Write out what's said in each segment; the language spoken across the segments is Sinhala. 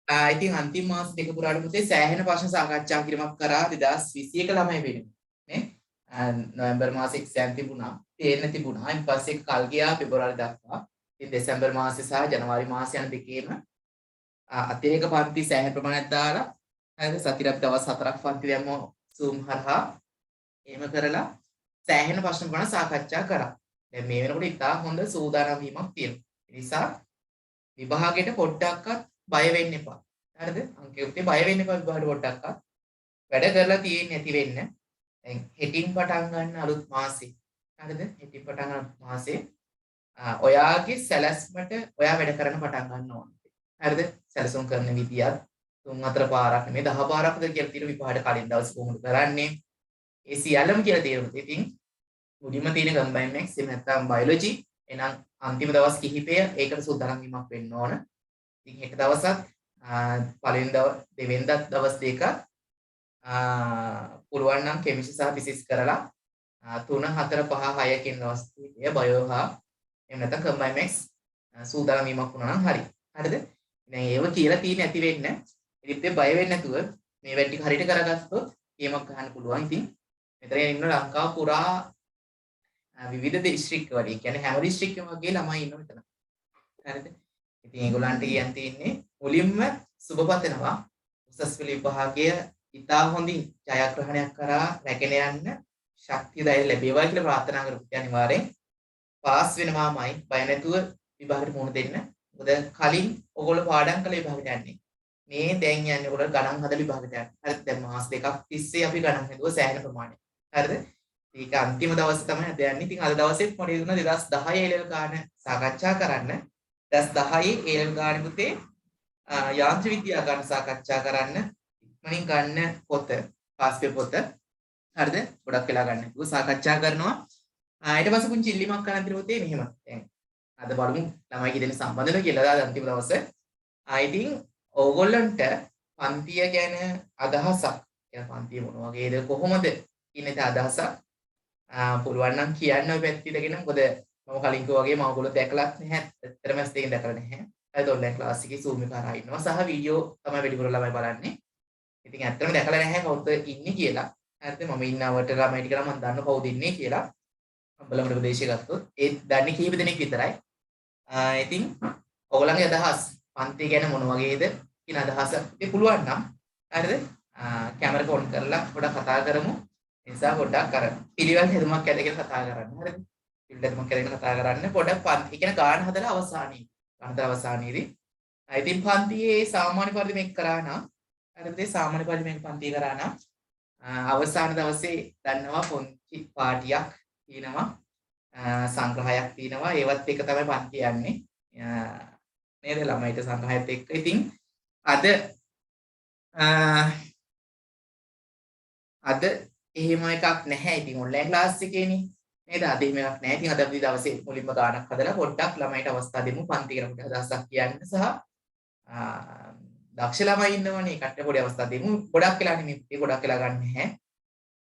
ඉතින් අන්තිම මාස දෙක පුරාට පුතේ සෑහෙන ප්‍රශ්න සාකච්ඡා කිරීමක් කරා 2021 ළමයි වෙනුවෙන් නේ. නොවැම්බර් මාසේ එක්සෑම් තිබුණා. තේරෙන්න තිබුණා. ඊට පස්සේ කල් ගියා පෙබරවාරි දක්වා. ඉතින් දෙසැම්බර් මාසේ සහ ජනවාරි මාසේ යන දෙකේම අතිරේක පන්ති සෑහෙන ප්‍රමාණයක් දාලා හරිද සතියක් දවස් 4ක් පන්ති දැම්මෝ Zoom හරහා එහෙම කරලා සෑහෙන ප්‍රශ්න ගණන් සාකච්ඡා කරා. දැන් මේ වෙනකොට ඉතා හොඳ සූදානම් වීමක් තියෙනවා. ඒ නිසා විභාගයට පොඩ්ඩක්වත් බය වෙන්න එපා. හරිද? අංකෙත් බය වෙන්න එපා විභාගයට පොඩ්ඩක්වත්. වැඩ කරලා තියෙන්නේ නැති වෙන්න. දැන් හෙටින් පටන් ගන්න අලුත් මාසේ. හරිද? හෙටින් පටන් ගන්න මාසේ ඔයාගේ සැලැස්මට ඔයා වැඩ කරන්න පටන් ගන්න ඕනේ. හරිද? සැලසුම් කරන විදියත් 3-4 පාරක් නෙමෙයි 10 පාරක්ද කියලා තියෙන විභාගයට කලින් දවස් කොහොමද කරන්නේ? ඒ සියල්ලම කියලා තියෙනවා. ඉතින් මුලින්ම තියෙන කම්බයින් මැක්ස් එහෙම නැත්නම් බයොලොජි එහෙනම් අන්තිම දවස් කිහිපය ඒකට සූදානම් වීමක් වෙන්න ඕන. ඉතින් හෙට දවසත් පළවෙනි දෙවෙනිදා දවස් දෙක පුළුවන් නම් කෙමිස්ට්‍රි සහ ෆිසික්ස් කරලා 3 4 5 6 කියන දවස් කිහිපය බයෝ හා එහෙම නැත්නම් කම්බයින් මැක්ස් සූදානම් වීමක් වුණා නම් හරි. හරිද? දැන් ඒව කියලා තියෙන්නේ නැති වෙන්න. ඉතින් බය වෙන්නේ නැතුව මේ වැඩ ටික හරියට කරගත්තොත් ගේමක් ගන්න පුළුවන්. ඉතින් මෙතන ඉන්න ලංකාව පුරා විවිධ දිස්ත්‍රික්ක වල, ඒ කියන්නේ හැම දිස්ත්‍රික්කෙම වගේ ළමයි ඉන්න මෙතන. හරිද? ඉතින් ඒගොල්ලන්ට කියන්න තියෙන්නේ මුලින්ම සුබපතනවා උසස් පෙළ විභාගය ඉතා හොඳින් ජයග්‍රහණයක් කරා රැගෙන යන්න ශක්තිය ධෛර්ය ලැබේවා කියලා ප්‍රාර්ථනා කරපු අනිවාර්යෙන් පාස් වෙනවාමයි බය නැතුව විභාගෙට මුහුණ දෙන්න. මොකද කලින් ඔයගොල්ලෝ පාඩම් කළ විභාගෙට යන්නේ. මේ දැන් යන්නේ ඔයගොල්ලෝ ගණන් හදලා විභාගෙට යන්නේ. හරිද? දැන් මාස දෙකක් තිස්සේ අපි ගණන් හදුවා සෑහෙන ප්‍රමාණයක්. හරිද? ඒක අන්තිම දවසේ තමයි අද යන්නේ. ඉතින් අද දවසෙත් මට හිතුණා 2010 A level ගාන සාකච්ඡා කරන්න. 2010 A level ගාන පුතේ යාන්ත්‍ර විද්‍යාව ගන්න සාකච්ඡා කරන්න. ඉක්මනින් ගන්න පොත, පාස්පේ පොත. හරිද? ගොඩක් වෙලා ගන්න. ඒක සාකච්ඡා කරනවා. ඊට පස්සේ පුංචි ඉල්ලීමක් කරන්න තියෙන පුතේ මෙහෙම. දැන් අද බලමු ළමයි කී දෙනෙක් සම්බන්ධ වෙනවා කියලා අද අන්තිම දවසේ. ඉතින් ඕගොල්ලන්ට පන්තිය ගැන අදහසක්. කියන පන්තිය මොන වගේද කොහොමද කියන අදහසක් පුළුවන් නම් කියන්න ඔය පැත්තේ ඉඳගෙන. මොකද මම කලින් කිව්වා වගේ මම ඔයගොල්ලෝ දැකලත් නැහැ. ඇත්තටම ස්තේන් දැකලා නැහැ. හරිද? ඔන්ලයින් ක්ලාස් එකේ Zoom එක කරා ඉන්නවා සහ වීඩියෝ තමයි වැඩිපුර ළමයි බලන්නේ. ඉතින් ඇත්තටම දැකලා නැහැ කවුද ඉන්නේ කියලා. හරිද? මම ඉන්නවට ළමයි ටික නම් මම දන්න කවුද ඉන්නේ කියලා. බලමු ප්‍රදේශය ගත්තොත් ඒ දන්නේ කීප දෙනෙක් විතරයි. ඉතින් ඔයගොල්ලන්ගේ අදහස් පන්තිය ගැන මොන වගේද කියන අදහස ඉතින් පුළුවන් නම් හරිද? කැමරා ඔන් කරලා පොඩක් කතා කරමු. ඒ නිසා පොඩ්ඩක් අර පිළිවෙල හැදුමක් ඇදගෙන කතා කරන්න. හරිද? පිළිවෙල හැදුමක් ඇදගෙන කතා කරන්න. පොඩක් පන්ති කියන ගාන හදලා අවසානයේ. ගණිත අවසානයේදී. ඉතින් පන්තියේ සාමාන්‍ය පරිදි මේක කරා නම් හරිද? සාමාන්‍ය පරිදි මේක පන්තිය කරා නම් අවසාන දවසේ දන්නවා පොන්චි පාටියක් තියෙනවා. සංග්‍රහයක් තියෙනවා. ඒවත් එක තමයි පන්ති යන්නේ. නේද? ළමයිට සංග්‍රහයත් එක්ක. ඉතින් අද එහෙම එකක් නැහැ. ඉතින් ඔන්ලයින් ක්ලාස් එකේනේ නේද? අද එහෙම එකක් නැහැ. ඉතින් අද අපි දවසේ මුලින්ම ගානක් හදලා පොඩ්ඩක් ළමයිට අවස්ථාව දෙමු පන්ති ගැන පොඩි අදහසක් කියන්න සහ දක්ෂ ළමයි ඉන්නවනේ. ඒකට පොඩි අවස්ථාවක් දෙමු. ගොඩක් වෙලා නෙමෙයි. ගොඩක් වෙලා ගන්න නැහැ.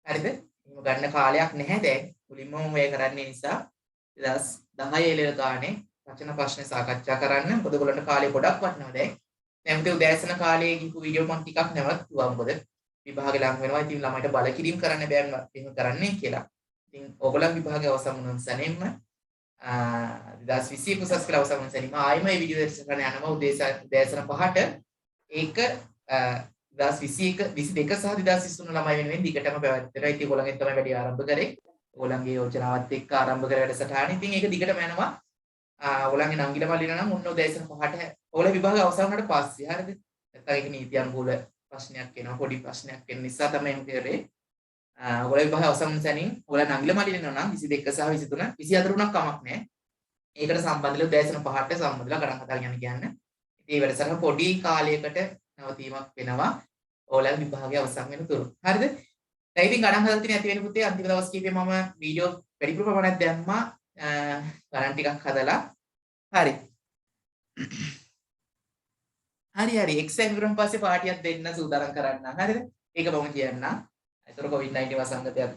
හරිද? එහෙම ගන්න කාලයක් නැහැ දැන්. මුලින්ම මම ඔය කරන්නේ නිසා 2010 එළවෙන ගානේ රචන ප්‍රශ්න සාකච්ඡා කරන්න. මොකද ඔයගොල්ලන්ට කාලය ගොඩක් වටිනවා දැන්. දැන් උදේ උදෑසන කාලේ ගිහපු වීඩියෝ මම ටිකක් නැවතුවා. මොකද විභාග ලඟ වෙනවා. ඉතින් ළමයිට බල කිරීම කරන්න බෑ එහෙම කරන්නේ කියලා. ඉතින් ඕගොල්ලන් විභාගය අවසන් වුණොත් සැනෙන්න 2021 උසස් පෙළ අවසන් වුණ සැනෙන්න ආයෙම මේ වීඩියෝ දෙක කරන්න යනවා උදෑසන 5ට. ඒක 2021 22 සහ 2023 ළමයි වෙනුවෙන් දිගටම පැවැත්වෙනවා. ඉතින් ඕගොල්ලන්ගෙන් තමයි වැඩි ආරම්භ කරේ. ඕගොල්ලන්ගේ යෝජනාවත් එක්ක ආරම්භ කර වැඩසටහන. ඉතින් ඒක දිගටම යනවා. ඕගොල්ලන්ගේ නංගිලා මල්ලිලා නම් ඔන්න උදෑසන 5ට ඕගොල්ලෝ විභාගය අවසන් වුණාට පස්සේ හරිද? නැත්නම් ඒක නීති අනුකූල ප්‍රශ්නයක් වෙනවා. පොඩි ප්‍රශ්නයක් වෙන නිසා තමයි එහෙම කරේ. ඔයගොල්ලෝ විභාගය අවසන් වුණ සැනින් ඔයගොල්ලෝ නංගිලා මල්ලිලා නම් 22 සහ 23 24 උනක් කමක් නැහැ. ඒකට සම්බන්ධලා උදෑසන 5ට සම්බන්ධලා ගණන් කතා කියන්න කියන්න. ඉතින් මේ වැඩසටහන පොඩි කාලයකට නවතීමක් වෙනවා. ඕලල් විභාගය අවසන් වෙන තුරු. හරිද? දැන් ඉතින් ගණන් හදලා තියෙන ඇති වෙන පුතේ අන්තිම දවස් කීපේ මම වීඩියෝ වැඩිපුර ප්‍රමාණයක් දැම්මා. ගණන් ටිකක් හදලා. හරි. හරි එක්සෑම් ඉවරන් පස්සේ පාටියක් දෙන්න සූදානම් කරන්න. හරිද? ඒක මම කියන්නම්. ඒතර COVID-19 වසංගතයක්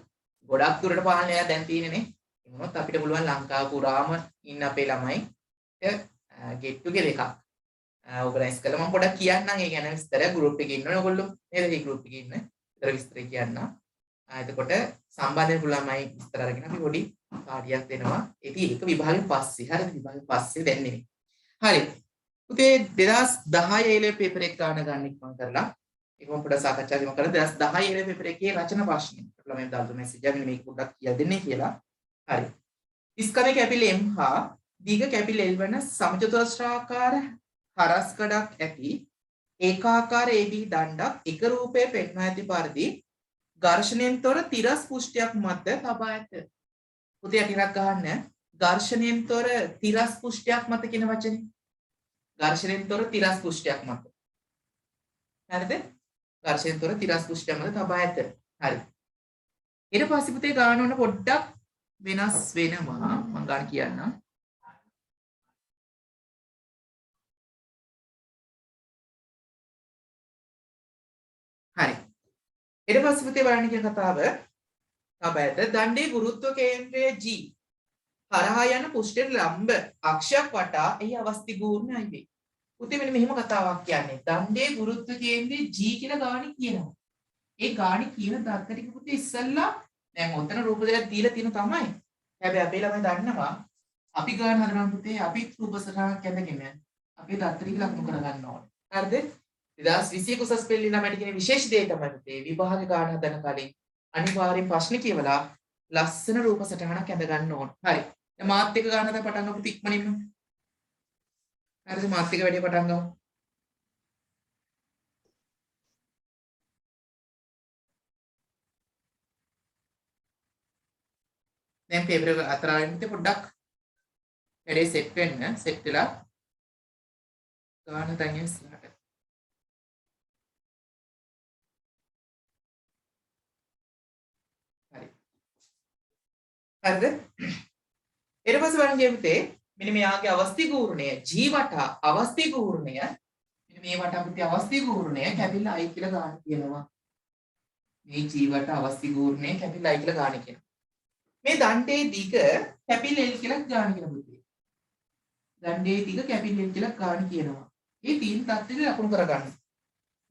ගොඩක් දුරට පාලනය දැන් තියෙනනේ. ඒ වුණොත් අපිට පුළුවන් ලංකාව පුරාම ඉන්න අපේ ළමයි get together එකක් ඕගනයිස් කළා. මම පොඩක් කියන්නම් ඒ ගැන විස්තර. ගෲප් එකේ ඉන්නවනේ ඔයගොල්ලෝ. නේද? මේ ගෲප් එකේ ඉන්න. විස්තර කියන්න. එතකොට සම්බන්ධ වෙන්න පුළුවන් මයි විස්තර අරගෙන අපි පොඩි කාඩියක් දෙනවා. ඉතින් ඒක විභාගෙන් පස්සේ. හරිද? විභාගෙන් පස්සේ දැන් නෙමෙයි. හරි. පුතේ 2010 A level paper එක ගන්න ඉක්මන් කරලා ඒක මම පොඩ්ඩක් සාකච්ඡා කරමු. 2010 A level paper එකේ රචන ප්‍රශ්න. ළමයින් දාලා දුන්න මෙසේජ් එක මේක පොඩ්ඩක් කියලා දෙන්නේ කියලා. හරි. ස්කන්ධ කැපිල M හා දීඝ කැපිල L වන සමචතුරස්‍රාකාර හරස්කඩක් ඇති ඒකාකාර AB දණ්ඩක් එක රූපයේ පෙන්වා ඇති පරිදි ඝර්ෂණයෙන් තොර තිරස් පුෂ්ඨයක් මත තබා ඇත. පුතේ ටිකක් ගහන්න. ඝර්ෂණයෙන් තොර තිරස් පුෂ්ඨයක් මත කියන වචනේ. ඝර්ෂණයෙන් තොර තිරස් පුෂ්ඨයක් මත. හරිද? ඝර්ෂණයෙන් තොර තිරස් පුෂ්ඨයක් මත තබා ඇත. හරි. ඊට පස්සේ පුතේ ගාන ඕන පොඩ්ඩක් වෙනස් වෙනවා. මම ගන්න කියන්නම්. හරි. ඊට පස්සේ පුතේ බලන්න කියන කතාව තබයට දණ්ඩේ ගුරුත්ව කේන්ද්‍රය G හරහා යන පුෂ්ඨයට ලම්බ අක්ෂයක් වටා එහි අවස්ථි ගූර්ණයි වේ. පුතේ මෙන්න මෙහෙම කතාවක් කියන්නේ. දණ්ඩේ ගුරුත්ව කේන්ද්‍රය G කියලා ගාණි කියනවා. ඒ ගාණි කියන දත්ත ටික පුතේ ඉස්සල්ලා දැන් ඔතන රූප දෙකක් දීලා තියෙන තමයි. හැබැයි අපේ ළමයි දන්නවා අපි ගාන හදනවා පුතේ අපි රූප සටහනක් ඇඳගෙන අපේ දත්ත ටික ලකුණු කරගන්න ඕනේ. හරිද? 2021 උසස් පෙළ ළමයිට කියන විශේෂ දේ තමයි පුතේ විභාග ගාන හදන කලින් අනිවාර්යෙන් ප්‍රශ්න කියවලා ලස්සන රූප සටහනක් ඇඳ ගන්න ඕන. හරි. දැන් මාත් එක්ක ගන්න හදා පටන් ගමු ඉක්මනින්ම. හරිද? මාත් එක්ක වැඩි පටන් ගමු. දැන් පේපර් එක අතර ආවෙන්න පොඩ්ඩක් වැඩේ සෙට් වෙන්න. සෙට් වෙලා ගාන තනියෙන් ඉස්සරහට. හරි. හරිද? ඊට පස්සේ බලන්න ගියපුතේ මෙන්න මෙයාගේ අවස්ථි ගූර්ණය G වටා අවස්ථි ගූර්ණය මෙන්න මේ වටා පුතේ අවස්ථි ගූර්ණය කැපිල්ල I කියලා ගන්න කියනවා. මේ G වටා අවස්ථි ගූර්ණය කැපිල්ල I කියලා ගන්න කියනවා. මේ දණ්ඩේ දිග කැපිල්ල L කියලා ගන්න කියන පුතේ. දණ්ඩේ දිග කැපිල්ල L කියලා ගන්න කියනවා. මේ තීන් තත්ත්වෙට ලකුණු කරගන්න.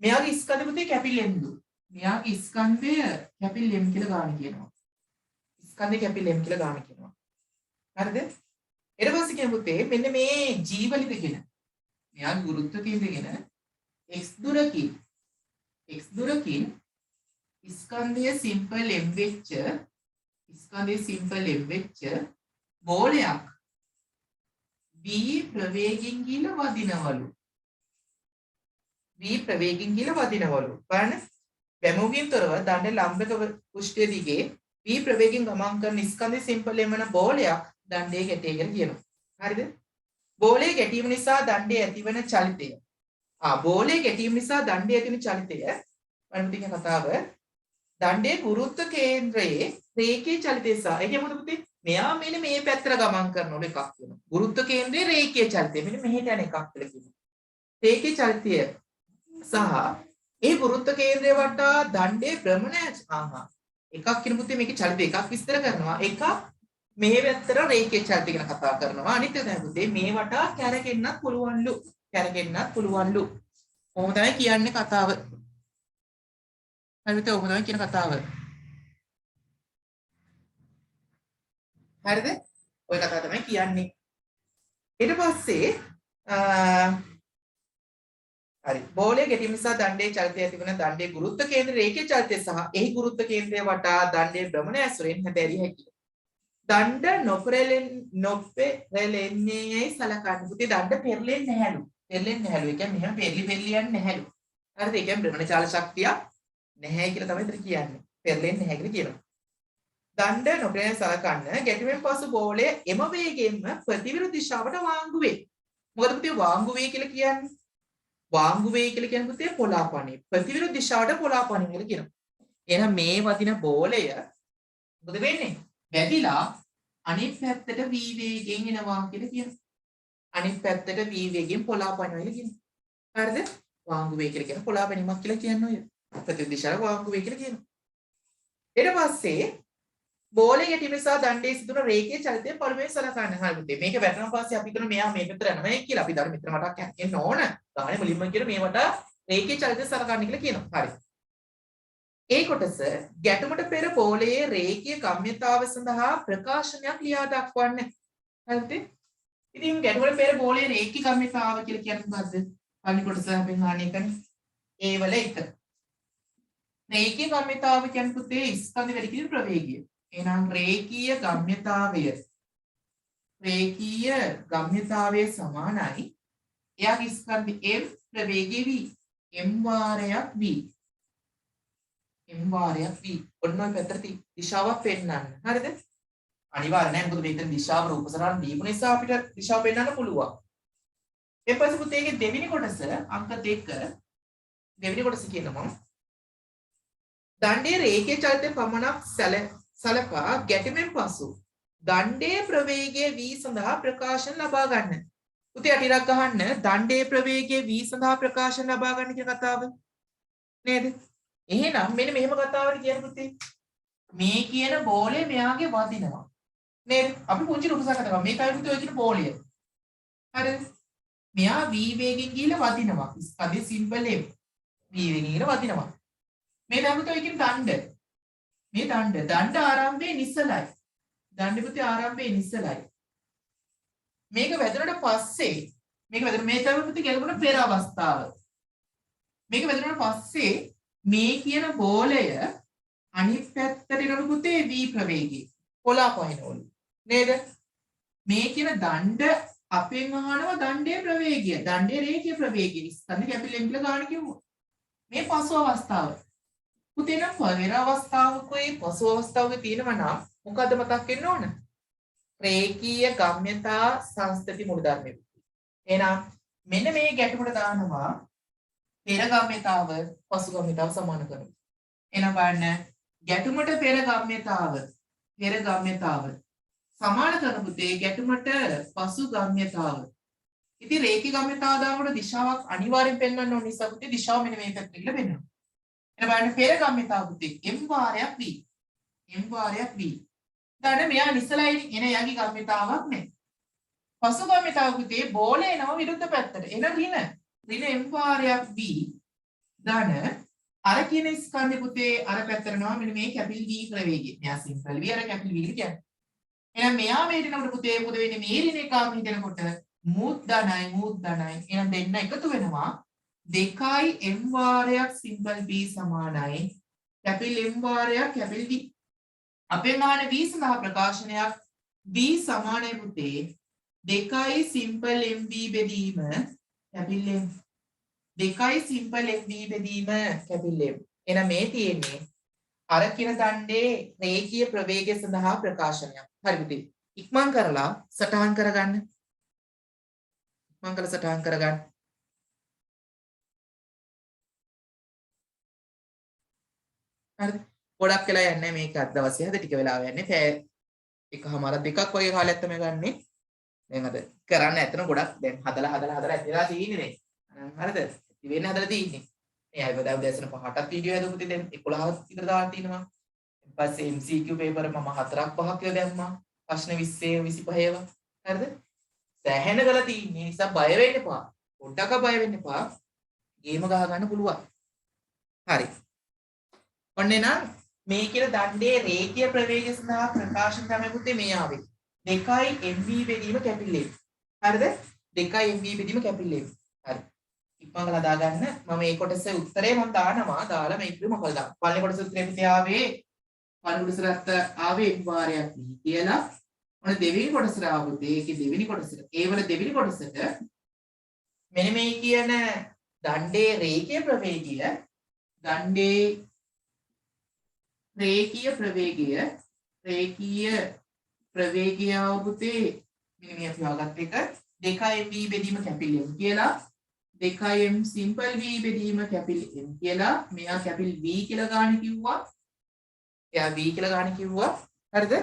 මෙයාගේ ස්කන්ධ පුතේ කැපිල්ල M දු. මෙයාගේ ස්කන්ධය කැපිල්ල M කියලා ගන්න කියනවා. ස්කන්ධය කැපිල්ල M කියලා ගන්න කියනවා. හරිද? ඊට පස්සේ කියන පුතේ මෙන්න මේ G වලිදගෙන මෙයා ගුරුත්ව කේන්ද්‍රයෙන් x දුරකින් ස්කන්ධය සිම්පල් m වෙච්ච බෝලයක් v ප්‍රවේගයෙන් ගිහිල්ලා වදිනවලු. බලන්න බැමුගෙන් තොරව දණ්ඩේ ලම්බක පෘෂ්ඨය දිගේ v ප්‍රවේගයෙන් ගමන් කරන ස්කන්ධය සිම්පල් m වන බෝලයක් දණ්ඩේ ගැටේ කියලා කියනවා. හරිද? බෝලේ ගැටීම නිසා දණ්ඩේ ඇතිවන චලිතය. බෝලේ ගැටීම නිසා දණ්ඩේ ඇතිවන චලිතය වань තියෙන කතාව දණ්ඩේ ගුරුත්ව කේන්ද්‍රයේ රේඛීය චලිතය සහ ඒ කියන්නේ මොකද පුතේ? මෙයා මෙන්න මේ පැත්තට ගමන් කරනකොට එකක් වෙනවා. ගුරුත්ව කේන්ද්‍රයේ රේඛීය චලිතය මෙන්න මෙහෙට යන එකක් කියලා කියනවා. රේඛීය චලිතය සහ ඒ ගුරුත්ව කේන්ද්‍රය වටා දණ්ඩේ භ්‍රමණය එකක් කියන පුතේ මේකේ චලිතය එකක් විස්තර කරනවා. එකක් මේ පැත්තට රේඛීය චලිතය ගැන කතා කරනවා. අනිත් එක තමයි පුතේ මේ වටා කැරකෙන්නත් පුළුවන්ලු. කොහොම තමයි කියන්නේ කතාව. හරිද? ඔහොම තමයි කියන කතාව. හරිද? ওই කතාව තමයි කියන්නේ. ඊට පස්සේ හරි බෝලයේ ගැටීම නිසා දණ්ඩේ චලිතය ඇතිවන දණ්ඩේ ගුරුත්ව කේන්ද්‍ර රේඛීය චලිතය සහ එහි ගුරුත්ව කේන්ද්‍රය වටා දණ්ඩේ භ්‍රමණය ඇසුරෙන් හැදෑරිය හැකියි. දණ්ඩ නොපෙරළෙන්නේයි සලකන්න. පුතේ දණ්ඩ පෙරලෙන්නේ නැහැලු. ඒ කියන්නේ මෙහෙම පෙරලි යන්නේ නැහැලු. හරිද? ඒ කියන්නේ භ්‍රමණ චාල ශක්තිය නැහැ කියලා තමයි ඉතින් කියන්නේ. පෙරලෙන්නේ නැහැ කියලා කියනවා. දණ්ඩ නොපෙරළෙන සලකන්න ගැටීමෙන් පසු බෝලය එම වේගයෙන්ම ප්‍රතිවිරුද්ධ දිශාවට වාංගු වේ. මොකද පුතේ වාංගු වේ කියලා කියන්නේ? වාංගු වේ කියලා කියන්නේ පුතේ පොලාපණි. ප්‍රතිවිරුද්ධ දිශාවට පොලාපණි කියලා කියනවා. එහෙනම් මේ වදින බෝලය මොකද වෙන්නේ? වැදිලා අනිත් පැත්තට v වේගයෙන් එනවා කියලා කියනවා. අනිත් පැත්තට v වේගයෙන් පොලාපනිනවා කියලා කියනවා. හරිද? වාංගු වේ කියලා කියන පොලාපනීමක් කියලා කියන්නේ ඔය. ප්‍රතිවිරුද්ධ දිශාවට වාංගු වේ කියලා කියනවා. ඊට පස්සේ බෝලේ ගැටීම නිසා දණ්ඩේ සිදුවන රේඛීය චලිතය පළමුවෙන් සලකන්න. හරි පුතේ. මේක වැටෙන පස්සේ අපි කරන මෙයා මේ පැත්තට යනවා කියලා. අපි දන්න මෙතන මටක් එන්න ඕන. ගානේ මුලින්ම කියන මේවට රේඛීය චලිතය සලකන්න කියලා කියනවා. හරි. ඒ කොටස ගැටුමට පෙර බෝලයේ රේඛීය ගම්‍යතාව සඳහා ප්‍රකාශනයක් ලියා දක්වන්න. හරිද? ඉතින් ගැටුමට පෙර බෝලයේ රේඛීය ගම්‍යතාව කියලා කියන්නේ මොකද්ද? පළවෙනි කොටස අපෙන් අහන්නේ එකනේ. ඒ වල එක. රේඛීය ගම්‍යතාව කියන්නේ පුතේ ස්කන්ධ වැඩි කිරීම ප්‍රවේගය. එහෙනම් රේඛීය ගම්‍යතාවයේ සමානයි එයාගේ ස්කන්ධ m ප්‍රවේගය v m වාරයක් v ඔන්න ඔය පැත්තට දිශාවක් පෙන්වන්න. හරිද? අනිවාර්ය නෑ මොකද මේක දිශාව රූපසරණ දීපු නිසා අපිට දිශාව පෙන්වන්න පුළුවන්. ඊට පස්සේ පුතේගේ දෙවෙනි කොටස අංක 2 දෙවෙනි කොටස කියනවා දණ්ඩේ රේඛීය චලිතය පමණක් සලකා ගැටීමෙන් පසු දණ්ඩේ ප්‍රවේගය v සඳහා ප්‍රකාශන ලබා ගන්න. පුතේ අටිරක් ගහන්න දණ්ඩේ ප්‍රවේගය v සඳහා ප්‍රකාශන ලබා ගන්න කියන කතාව නේද? එහෙනම් මෙන්න මෙහෙම කතාවක් කියන පුතේ මේ කියන බෝලේ මෙයාගේ වදිනවා නේද? අපි පුංචි රුපසක් කරනවා මේකයි පුතේ ඔය කියන බෝලය. හරිද? මෙයා v වේගෙන් ගිහිල්ලා වදිනවා. ස්කන්ධේ සිම්පල් m v වේගෙන් ගිහිල්ලා වදිනවා. මේ දඟුත ඔය කියන දණ්ඩ. මේ දණ්ඩ ආරම්භයේ නිසලයි. දණ්ඩ පුතේ ආරම්භයේ නිසලයි. මේක වැදුනට පස්සේ මේ තමයි පුතේ ගැලපුණ පෙර අවස්ථාව. මේක වැදුනට පස්සේ මේ කියන බෝලය අනිත් පැත්තට යන පුතේ v ප්‍රවේගය. පොළාපහිනවලු. නේද? මේ කියන දණ්ඩ අපෙන් අහනවා දණ්ඩේ ප්‍රවේගය. දණ්ඩේ රේඛීය ප්‍රවේගය. ස්කන්ධ කැපිටල් M කියලා ගන්න කිව්වා. මේ පසු අවස්ථාව. පුතේ නම් පෙර අවස්ථාවකයි පසු අවස්ථාවකයි තියෙනවා නම් මොකද්ද මතක් වෙන්න ඕන? රේඛීය ගම්‍යතා සංස්ථති මූලධර්මය. එහෙනම් මෙන්න මේ ගැටුමට දානවා පෙර ගම්‍යතාව පසු ගම්‍යතාව සමාන කරමු. එහෙනම් බලන්න ගැටුමට පෙර ගම්‍යතාව සමාන කරන පුතේ ගැටුමට පසු ගම්‍යතාව. ඉතින් රේඛීය ගම්‍යතාව දානකොට දිශාවක් අනිවාර්යෙන් පෙන්වන්න ඕන නිසා පුතේ දිශාව මෙන්න මේ පැත්තට කියලා පෙන්වනවා. එහෙනම් බලන්න පෙර ගම්‍යතාව පුතේ m වාරයක් v. දැන් මෙයා නිසලයි එන යගේ ගම්‍යතාවක් නැහැ. පසු ගම්‍යතාව පුතේ බෝලේ නම විරුද්ධ පැත්තට. එන ඍණ m වාරයක් v ධන අර කියන ස්කන්ධේ පුතේ අර පැත්තට නම මෙන්න මේ කැපිටල් v ප්‍රවේගය. මෙයා සිම්පල් v අර කැපිටල් v කියන්නේ. එහෙනම් මෙයා මේ දෙනකොට පුතේ මොකද වෙන්නේ? මේ ඍණ එකම හිතනකොට මූත් ධනයි. එහෙනම් දෙන්න එකතු වෙනවා. 2යි m වාරයක් සිම්පල් v සමානයි කැපිටල් m වාරයක් කැපිටල් v. අපේ මාන v සඳහා ප්‍රකාශනයක් v සමානයි පුතේ 2යි සිම්පල් mv බෙදීම කැපිටල් m. 2යි සිම්පල් mv බෙදීම කැපිටල් m. එහෙනම් මේ තියෙන්නේ අර කියන දණ්ඩේ රේඛීය ප්‍රවේගය සඳහා ප්‍රකාශනයක්. හරි පුතේ. ඉක්මන් කරලා සටහන් කරගන්න. හරිද? ගොඩක් වෙලා යන්නේ මේක අද දවසේ හද ටික වෙලාව යන්නේ පැය එකමාර දෙකක් වගේ කාලයක් තමයි ගන්නෙ. දැන් අද කරන්න ඇත්තන ගොඩක් දැන් හදලා ඇතිලා තියෙන්නේ නේ. හරිද? ඉතින් හදලා තියෙන්නේ. මේ අය වදා උදෑසන 5ටත් වීඩියෝ හදපු ඉතින් දැන් 11ක් විතර දාලා තිනවා. ඊට පස්සේ MCQ පේපර් මම 4ක් 5ක් කියලා දැම්මා. ප්‍රශ්න 20 25 ඒවා. හරිද? සෑහෙන ගලා තියෙන්නේ නිසා බය වෙන්න එපා. පොඩ්ඩක් බය වෙන්න එපා. ගේම ගහ ගන්න පුළුවන්. හරි. ඔන්න නම් මේ කියන දණ්ඩේ රේඛීය ප්‍රවේගය සඳහා ප්‍රකාශන තමයි පුතේ මේ ආවේ. 2යි mv බෙදීම කැපිටල් m. හරිද? 2යි mv බෙදීම කැපිටල් m. හරි. ඉක්මනට හදා ගන්න. මම මේ කොටසේ උත්තරේ මම දානවා. දාලා මේක මොකද දාන්න. පළවෙනි කොටසේ උත්තරේ පිටේ ආවේ පළවෙනි කොටසට ආවේ m වාරයක් v කියලා. ඔන්න දෙවෙනි කොටසට ආවොත් ඒකේ දෙවෙනි කොටසට ඒ වල දෙවෙනි කොටසට මෙන්න මේ කියන දණ්ඩේ රේඛීය ප්‍රවේගය අවුතේ මෙන්න මේ අපි හොයාගත්ත එක 2m බෙදීම කැපිටල් m කියලා 2m සිම්පල් v බෙදීම කැපිටල් m කියලා මෙයා කැපිටල් v කියලා ගන්න කිව්වා. එයා v කියලා ගන්න කිව්වා. හරිද?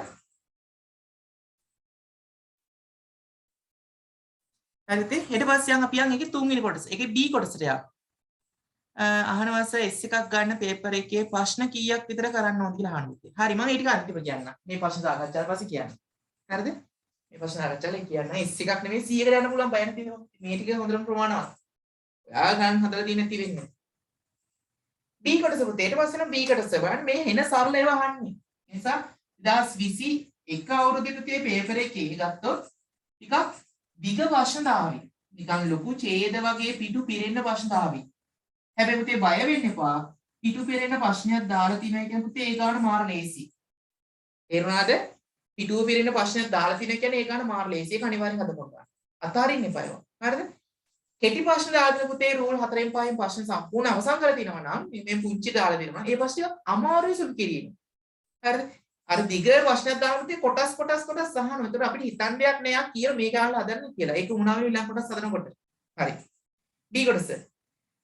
හරිද? ඊට පස්සේ අපි යන් ඒකේ තුන්වෙනි කොටස. ඒකේ b කොටසට යන්න. අහනවාස S එකක් ගන්න පේපර් එකේ ප්‍රශ්න කීයක් විතර කරන්න ඕනද කියලා අහනවා. හරි මම ඊට අන්තිම කියන්න. මේ ප්‍රශ්න සාකච්ඡා පස්සේ කියන්න. හරිද? මේ ප්‍රශ්න සාකච්ඡාවේ කියන්න S එකක් නෙමෙයි 100කට යන්න පුළුවන් බය නැතිව. මේ ටික හොඳටම ප්‍රමාණවත්. ඔයා ගන්න හදලා තියෙන නැති වෙන්නේ. B කොටස පුතේ ඊට පස්සේ නම් B කොටස බලන්න මේ එන සරල ඒවා අහන්නේ. ඒ නිසා 2021 අවුරුද්දේ පුතේ පේපර් එකේ ගත්තොත් ටිකක් දිග ප්‍රශ්න දාවි. නිකන් ලොකු ඡේද වගේ පිටු පිරෙන්න ප්‍රශ්න දාවි. හැබැයි පුතේ බය වෙන්න එපා. පිටු පිරෙන්න ප්‍රශ්නයක් දාලා තියෙනවා කියන්නේ පුතේ ඒ ගාන මාර ලේසි. තේරුණාද? පිටුව පිරෙන්න ප්‍රශ්නයක් දාලා තියෙනවා කියන්නේ ඒ ගාන මාර ලේසි. ඒක අනිවාර්යෙන් හදපොන්න. අතාරින්න එපා ඒවා. හරිද? කෙටි ප්‍රශ්න දාලා පුතේ රූල් 4න් 5න් ප්‍රශ්න සම්පූර්ණ අවසන් කරලා තිනවා නම් මේ පුංචි දාලා දෙනවා. ඒ ප්‍රශ්න අමාරුයි සුළු කිරීම. හරිද? අර දිග ප්‍රශ්නයක් දාලා පුතේ කොටස් අහනවා. ඒතර අපිට හිතන්න දෙයක් නෑ යා කියලා මේක අහලා හදන්න කියලා. ඒක වුණාම ඊළඟ කොටස් හදනකොට. හරි. B කොටස.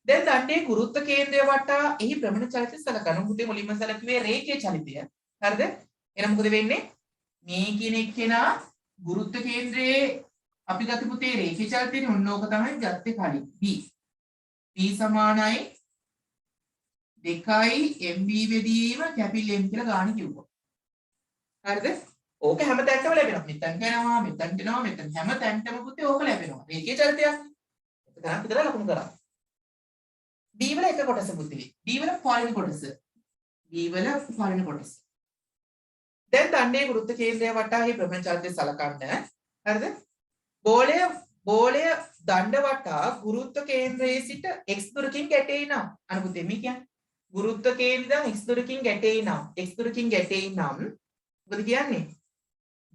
දැන් දණ්ඩේ ගුරුත්ව කේන්ද්‍රය වටා එහි භ්‍රමණ චලිතය සලකන පුතේ මුලින්ම සැලකුවේ රේඛීය චලිතය. හරිද? එහෙනම් මොකද වෙන්නේ? මේ කියන එක්කෙනා ගුරුත්ව කේන්ද්‍රයේ අපි ගත පුතේ රේඛීය චලිතයේ ඔන්න ඕක තමයි ගත්තේ කලින්. B. B සමානයි 2 MV වෙදීම කැපිල් M කියලා ගාන කිව්වා. හරිද? ඕක හැම තැනකම ලැබෙනවා. මෙතන යනවා, මෙතන යනවා, මෙතන හැම තැනකම පුතේ ඕක ලැබෙනවා. රේඛීය චලිතයක්. ඒක තමයි විතර ලකුණු කරා. B වල එක කොටස පුතේ. B වල පළවෙනි කොටස. B වල පළවෙනි කොටස. දැන් දණ්ඩේ ගුරුත්ව කේන්ද්‍රය වටා හි භ්‍රමණ චලිතය සලකන්න. හරිද? බෝලය දණ්ඩ වටා ගුරුත්ව කේන්ද්‍රයේ සිට x දුරකින් ගැටෙයි නම් අර පුතේ මේ කියන්නේ ගුරුත්ව කේන්ද්‍රයෙන් x දුරකින් ගැටෙයි නම් මොකද කියන්නේ?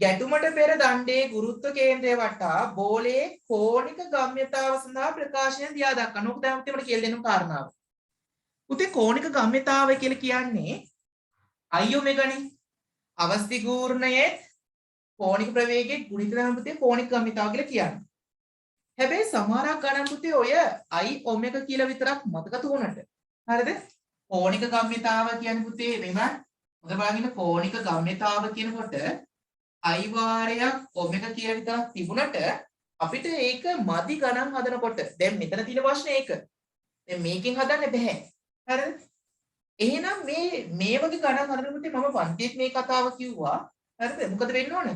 ගැටුමට පෙර දණ්ඩේ ගුරුත්ව කේන්ද්‍රය වටා බෝලයේ කෝණික ගම්‍යතාව සඳහා ප්‍රකාශනය දියා දක්වන්න. ඕක තමයි උතේ මට කියලා දෙන්න කාරණාව. උතේ කෝණික ගම්‍යතාවය කියලා කියන්නේ I ඔමෙගානේ. අවස්ථි ගූර්ණයේ කෝණික ප්‍රවේගයේ ගුණිත තමයි පුතේ කෝණික ගම්‍යතාව කියලා කියන්නේ. හැබැයි සමහරක් ගණන් පුතේ ඔය I ඔමෙගා කියලා විතරක් මතක තුනට. හරිද? කෝණික ගම්‍යතාව කියන්නේ පුතේ මෙහෙම හොඳ බලන්න කෝණික ගම්‍යතාව කියනකොට I වාරයක් ඔමෙගා කියලා විතරක් තිබුණට අපිට ඒක මදි ගණන් හදනකොට දැන් මෙතන තියෙන ප්‍රශ්නේ ඒක. දැන් මේකෙන් හදන්න බෑ. හරිද? එහෙනම් මේ වගේ ගණන් හදනකොට මම පන්තියේ මේ කතාව කිව්වා. හරිද? මොකද වෙන්න ඕන?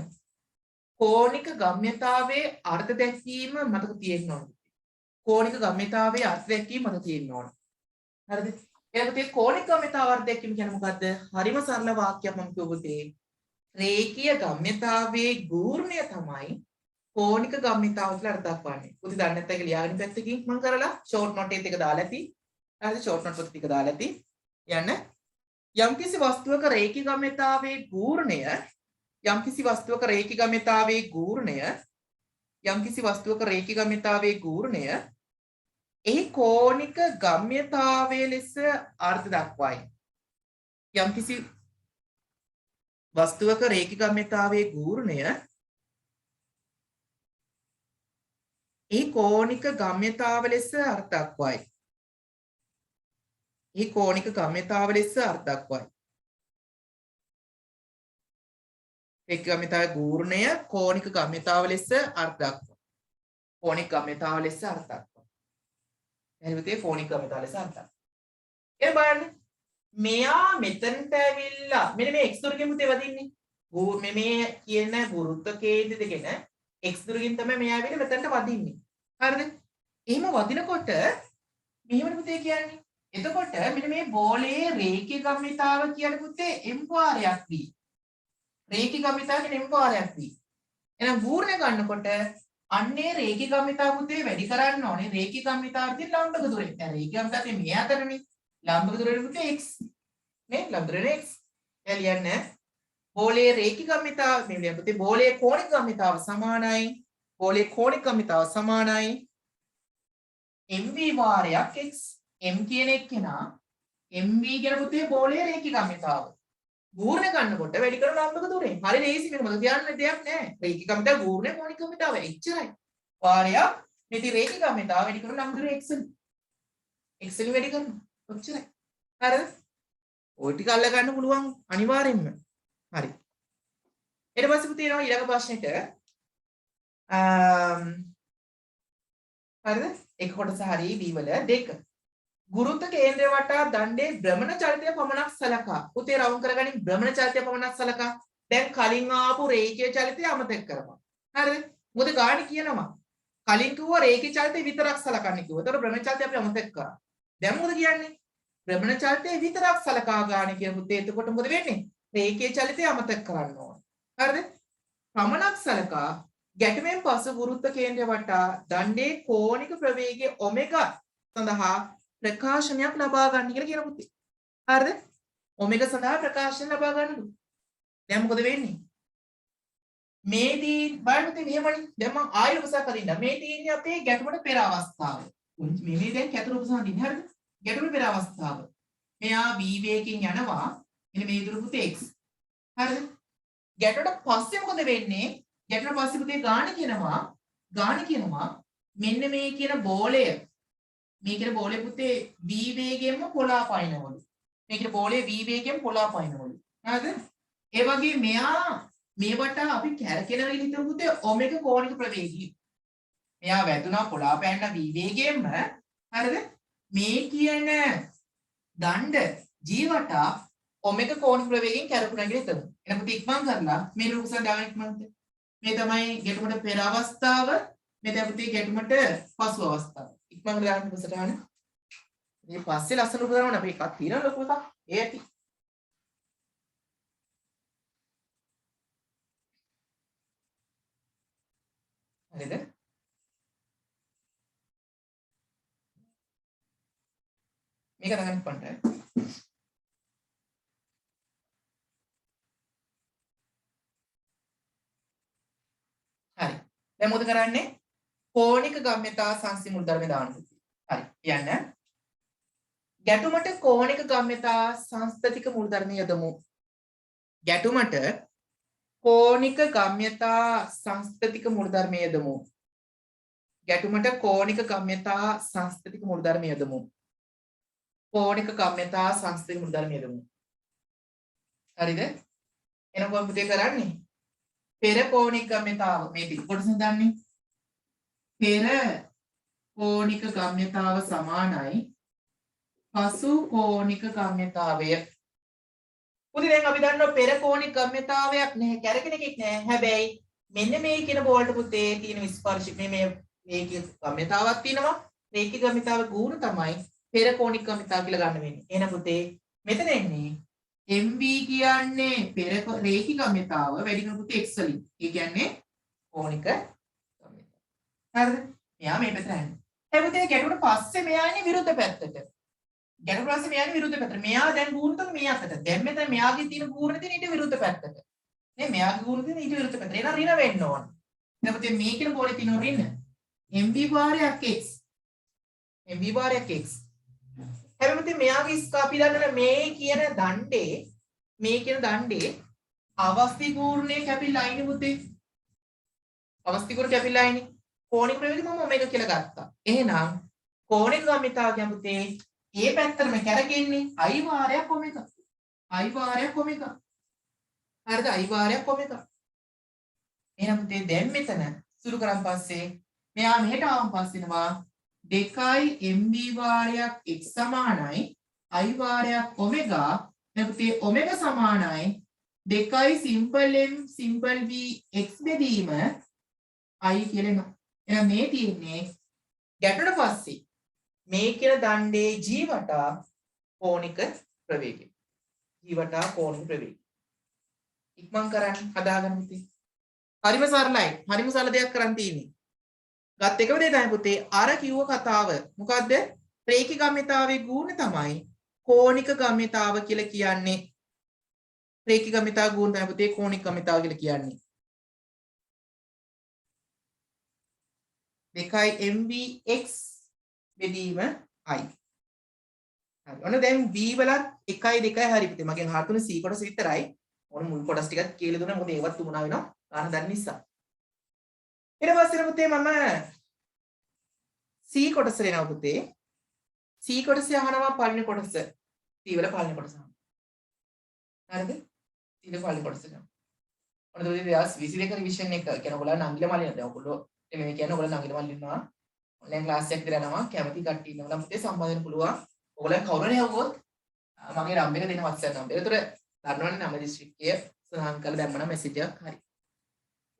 කෝණික ගම්‍යතාවයේ අර්ථ දැක්වීම මතක තියෙන්න ඕන. කෝණික ගම්‍යතාවයේ අර්ථ දැක්වීම මතක තියෙන්න ඕන. හරිද? එහෙනම් කෝණික ගම්‍යතාව අර්ථ දැක්වීම කියන්නේ මොකද්ද? හරිම සරල වාක්‍යයක් මම කිව්වොතේ. රේඛීය ගම්‍යතාවයේ ගූර්ණය තමයි කෝණික ගම්‍යතාව කියලා අර්ථ දක්වන්නේ. පුතේ දන්නේ නැත්නම් ඒක ලියාගෙන පැත්තකින් මම කරලා ෂෝට් නෝට් එකත් එක දාලා ඇති. හරිද? ෂෝට් නෝට් පොත් ටික දාලා ඇති. යන්න යම්කිසි වස්තුවක රේඛී ගම්‍යතාවයේ ගූර්ණය යම්කිසි වස්තුවක රේඛී ගම්‍යතාවයේ ගූර්ණය එහි කෝණික ගම්‍යතාවය ලෙස අර්ථ දක්වයි. යම්කිසි වස්තුවක රේඛී ගම්‍යතාවයේ ගූර්ණය එහි කෝණික ගම්‍යතාව ලෙස අර්ථ දක්වයි. එහි කෝණික ගම්‍යතාව ලෙස අර්ථ දක්වයි. රේඛී ගම්‍යතාවයේ ගූර්ණය කෝණික ගම්‍යතාව ලෙස අර්ථ දක්වයි. කෝණික ගම්‍යතාව ලෙස අර්ථ දක්වයි. එහෙනම් කෝණික ගම්‍යතාව ලෙස අර්ථ දක්වයි. එහෙනම් බලන්න මෙයා මෙතනට ඇවිල්ලා මෙන්න මේ x දුරකින් පුතේ වදින්නේ. මේ කියන ගුරුත්ව කේන්ද්‍රය දෙකෙන x දුරකින් තමයි මෙයා ඇවිල්ලා මෙතනට වදින්නේ. හරිද? එහෙම වදිනකොට මෙහෙමද පුතේ කියන්නේ. එතකොට මෙන්න මේ බෝලයේ රේඛීය ගම්‍යතාව කියන්නේ පුතේ m වාරයක් v. රේඛීය ගම්‍යතාව කියන්නේ m වාරයක් v. එහෙනම් ගූර්ණය ගන්නකොට අන්නේ රේඛීය ගම්‍යතාව පුතේ වැඩි කරන්න ඕනේ. රේඛීය ගම්‍යතාවයෙන් ලම්බක දුරෙන්. දැන් රේඛීය ගම්‍යතාවය මේ අතරනේ. ලම්බක දුරෙන් පුතේ x. නේ ලම්බක දුරෙන් x. එළියන්නේ බෝලයේ රේඛීය ගම්‍යතාව මේ විදිහට පුතේ බෝලයේ කෝණික ගම්‍යතාව සමානයි. බෝලයේ කෝණික ගම්‍යතාව සමානයි mv වාරයක් x. m කියන එක්කෙනා mv කියන පුතේ බෝලයේ රේඛී ගම්‍යතාව. ගූර්ණය ගන්නකොට වැඩි කරන ලම්බක දුරෙන්. හරි ලේසි මේක මොකද කියන්න දෙයක් නැහැ. රේඛී ගම්‍යතාව ගූර්ණය කෝණික ගම්‍යතාව එච්චරයි. වාරයක් මෙති රේඛී ගම්‍යතාව වැඩි කරන ලම්බක දුර x. x වැඩි කරනවා. ඔච්චරයි. හරිද? ඔය ටික අල්ල ගන්න පුළුවන් අනිවාර්යෙන්ම. හරි. ඊට පස්සේ පුතේ එනවා ඊළඟ ප්‍රශ්නෙට. හරිද? එක කොටස හරි b වල දෙක. ගුරුත්ව කේන්ද්‍රය වටා දණ්ඩේ භ්‍රමණ චලිතය පමණක් සලකා. පුතේ රවුම් කරගනින් භ්‍රමණ චලිතය පමණක් සලකා. දැන් කලින් ආපු රේඛීය චලිතය අමතක කරපන්. හරිද? මොකද ගාණි කියනවා. කලින් කිව්වා රේඛීය චලිතය විතරක් සලකන්න කිව්වා. ඒතකොට භ්‍රමණ චලිතය අපි අමතක කරා. දැන් මොකද කියන්නේ? භ්‍රමණ චලිතය විතරක් සලකා ගාණි කියන පුතේ. එතකොට මොකද වෙන්නේ? රේඛීය චලිතය අමතක කරන්න ඕන. හරිද? පමණක් සලකා ගැටුමෙන් පසු ගුරුත්ව කේන්ද්‍රය වටා දණ්ඩේ කෝණික ප්‍රවේගය ඔමෙගා සඳහා ප්‍රකාශනයක් ලබා ගන්න කියලා කියන පුතේ. හරිද? ඔමෙගා සඳහා ප්‍රකාශන ලබා ගන්නලු. දැන් මොකද වෙන්නේ? මේදී බලන්න පුතේ මෙහෙමනේ. දැන් මම ආයෙ උපසක් අදින්න. මේ තියෙන්නේ අපේ ගැටුමට පෙර අවස්ථාව. මේ දැන් චතුර උපසක් අදින්න. හරිද? ගැටුමට පෙර අවස්ථාව. මෙයා v වේගකින් යනවා. එන්න මේ දුර පුතේ x. හරිද? ගැටුමට පස්සේ මොකද වෙන්නේ? ගැටුමට පස්සේ පුතේ ගාණ කියනවා මෙන්න මේ කියන බෝලය මේ කියන බෝලේ පුතේ v වේගයෙන්ම පොළා පයින්නවලු. මේ කියන බෝලේ v වේගයෙන් පොළා පයින්නවලු. හරිද? ඒ වගේ මෙයා මේ වටා අපි කැරකෙනවා කියලා හිතමු පුතේ ඔමෙගා කෝණික ප්‍රවේගය. මෙයා වැදුනා පොළා පෑන්න v වේගයෙන්ම. හරිද? මේ කියන දණ්ඩ g වටා ඔමෙගා කෝණික ප්‍රවේගයෙන් කැරකුණා කියලා හිතමු. එහෙනම් පුතේ ඉක්මන් කරලා මේ රූපසන් දාගෙන ඉක්මනට. මේ තමයි ගැටුමට පෙර අවස්ථාව. මේ තමයි පුතේ ගැටුමට පසු අවස්ථාව. ඉක්මනට දාන්න පුසටහන. මේ පස්සේ ලස්සන උපදවන්න අපි එකක් තියෙනවා ලොකු එකක්. ඒ ඇති. හරිද? මේක දාගන්න පන්ට. හරි. දැන් මොකද කරන්නේ? කෝණික ගම්‍යතා සංස්ථි මුල් ධර්මය දාන්න. හරි. කියන්න. ගැටුමට කෝණික ගම්‍යතා සංස්ථතික මුල් ධර්මය යොදමු. ගැටුමට කෝණික ගම්‍යතා සංස්ථතික මුල් ධර්මය යොදමු. ගැටුමට කෝණික ගම්‍යතා සංස්ථතික මුල් ධර්මය යොදමු. කෝණික ගම්‍යතා සංස්ථතික මුල් ධර්මය යොදමු. හරිද? එහෙනම් කොහොමද පුතේ කරන්නේ? පෙර කෝණික ගම්‍යතාව මේ ටික කොටස දන්නේ. පෙර කෝණික ගම්‍යතාව සමානයි පසු කෝණික ගම්‍යතාවය. පුතේ දැන් අපි දන්නවා පෙර කෝණික ගම්‍යතාවයක් නැහැ, කැරකෙන එකක් නැහැ. හැබැයි මෙන්න මේ කියන බෝල්ට පුතේ තියෙන ස්පර්ශ මේ කියන ගම්‍යතාවක් තියෙනවා. රේඛික ගම්‍යතාවේ ගුණ තමයි පෙර කෝණික ගම්‍යතාව කියලා ගන්න වෙන්නේ. එහෙනම් පුතේ මෙතන එන්නේ MV කියන්නේ පෙර රේඛික ගම්‍යතාව වැඩි කරපු පුතේ x වලින්. ඒ කියන්නේ කෝණික ගම්‍යතාව. හරිද? මෙයා මේ පැත්තට යන්නේ. ඒ පුතේ ගැටුමට පස්සේ මෙයා ඉන්නේ විරුද්ධ පැත්තට. ගැටුමට පස්සේ මෙයා ඉන්නේ විරුද්ධ පැත්තට. මෙයා දැන් ගුණ තමයි මේ අතට. දැන් මෙතන මෙයාගේ තියෙන ගුණ තියෙන ඊට විරුද්ධ පැත්තට. නේ මෙයාගේ ගුණ තියෙන ඊට විරුද්ධ පැත්තට. එහෙනම් ඍණ වෙන්න ඕන. එහෙනම් පුතේ මේ කියන බෝලේ තියෙන ඍණ MV වාරයක් x. MV වාරයක් x. හැබැයි පුතේ මෙයාගේ ස්කාපි දන්නන මේ කියන දණ්ඩේ අවස්ථි කූර්ණයේ කැපිලා ඉන්නේ පුතේ. අවස්ථි කූර්ණ කැපිලා ඉන්නේ. කෝණික ප්‍රවේගය මම ඔමෙගා කියලා ගත්තා. එහෙනම් කෝණික ගම්‍යතාව කියන පුතේ මේ පැත්තටම කැරකෙන්නේ i වාරයක් ඔමෙගා. i වාරයක් ඔමෙගා. හරිද? i වාරයක් ඔමෙගා. එහෙනම් පුතේ දැන් මෙතන සුළු කරන් පස්සේ මෙයා මෙහෙට ආවම පස්සේනවා 2 mv වාරයක් x සමානයි i වාරයක් ඔමෙගා. දැන් පුතේ ඔමෙගා සමානයි 2 simple m simple v x බෙදීම i කියලා එනවා. එහෙනම් මේ තියෙන්නේ ගැටුමට පස්සේ මේ කියන දණ්ඩේ g වටා කෝණික ප්‍රවේගය. g වටා කෝණික ප්‍රවේගය. ඉක්මන් කරන්න හදාගන්න පුතේ. හරිම සරලයි. හරිම සරල දෙයක් කරන් තියෙන්නේ. ගත් එකම දේ තමයි පුතේ අර කිව්ව කතාව. මොකද්ද? රේඛික ගම්‍යතාවේ ගුණ තමයි කෝණික ගම්‍යතාව කියලා කියන්නේ. රේඛික ගම්‍යතාව ගුණ තමයි පුතේ කෝණික ගම්‍යතාව කියලා කියන්නේ. 2 mvx බෙදීම i. හරි. ඔන්න දැන් v වලත් 1යි 2යි හරි පුතේ. මගෙන් හතුනේ c කොටස විතරයි. ඔන්න මුල් කොටස් ටිකත් කියලා දුන්නා. මොකද ඒවත් තුමුණා වෙනවා. ගන්න දන්න නිසා. ඊට පස්සේ පුතේ මම C කොටස එනවා පුතේ. C කොටස අහනවා පළවෙනි කොටස. C වල පළවෙනි කොටස. හරිද? C වල පළවෙනි කොටස එනවා. ඔන්න දුවේ 2022 රිවිෂන් එක කියන ඔයගොල්ලෝ නංගිල මලින. දැන් ඔයගොල්ලෝ මේ කියන්නේ ඔයගොල්ලෝ නංගිල මලිනවා. ඔන්ලයින් ක්ලාස් එකක් දාලා යනවා. කැමති කට්ටිය ඉන්නවා නම් පුතේ සම්බන්ධ වෙන්න පුළුවන්. ඔයගොල්ලෝ කවුරු හරි හවුවොත් මගේ නම් එක දෙන WhatsApp නම්බර්. ඒතර දන්නවනේ නම දිස්ත්‍රික්කය සඳහන් කරලා දැම්මම මැසේජ් එකක් හරි.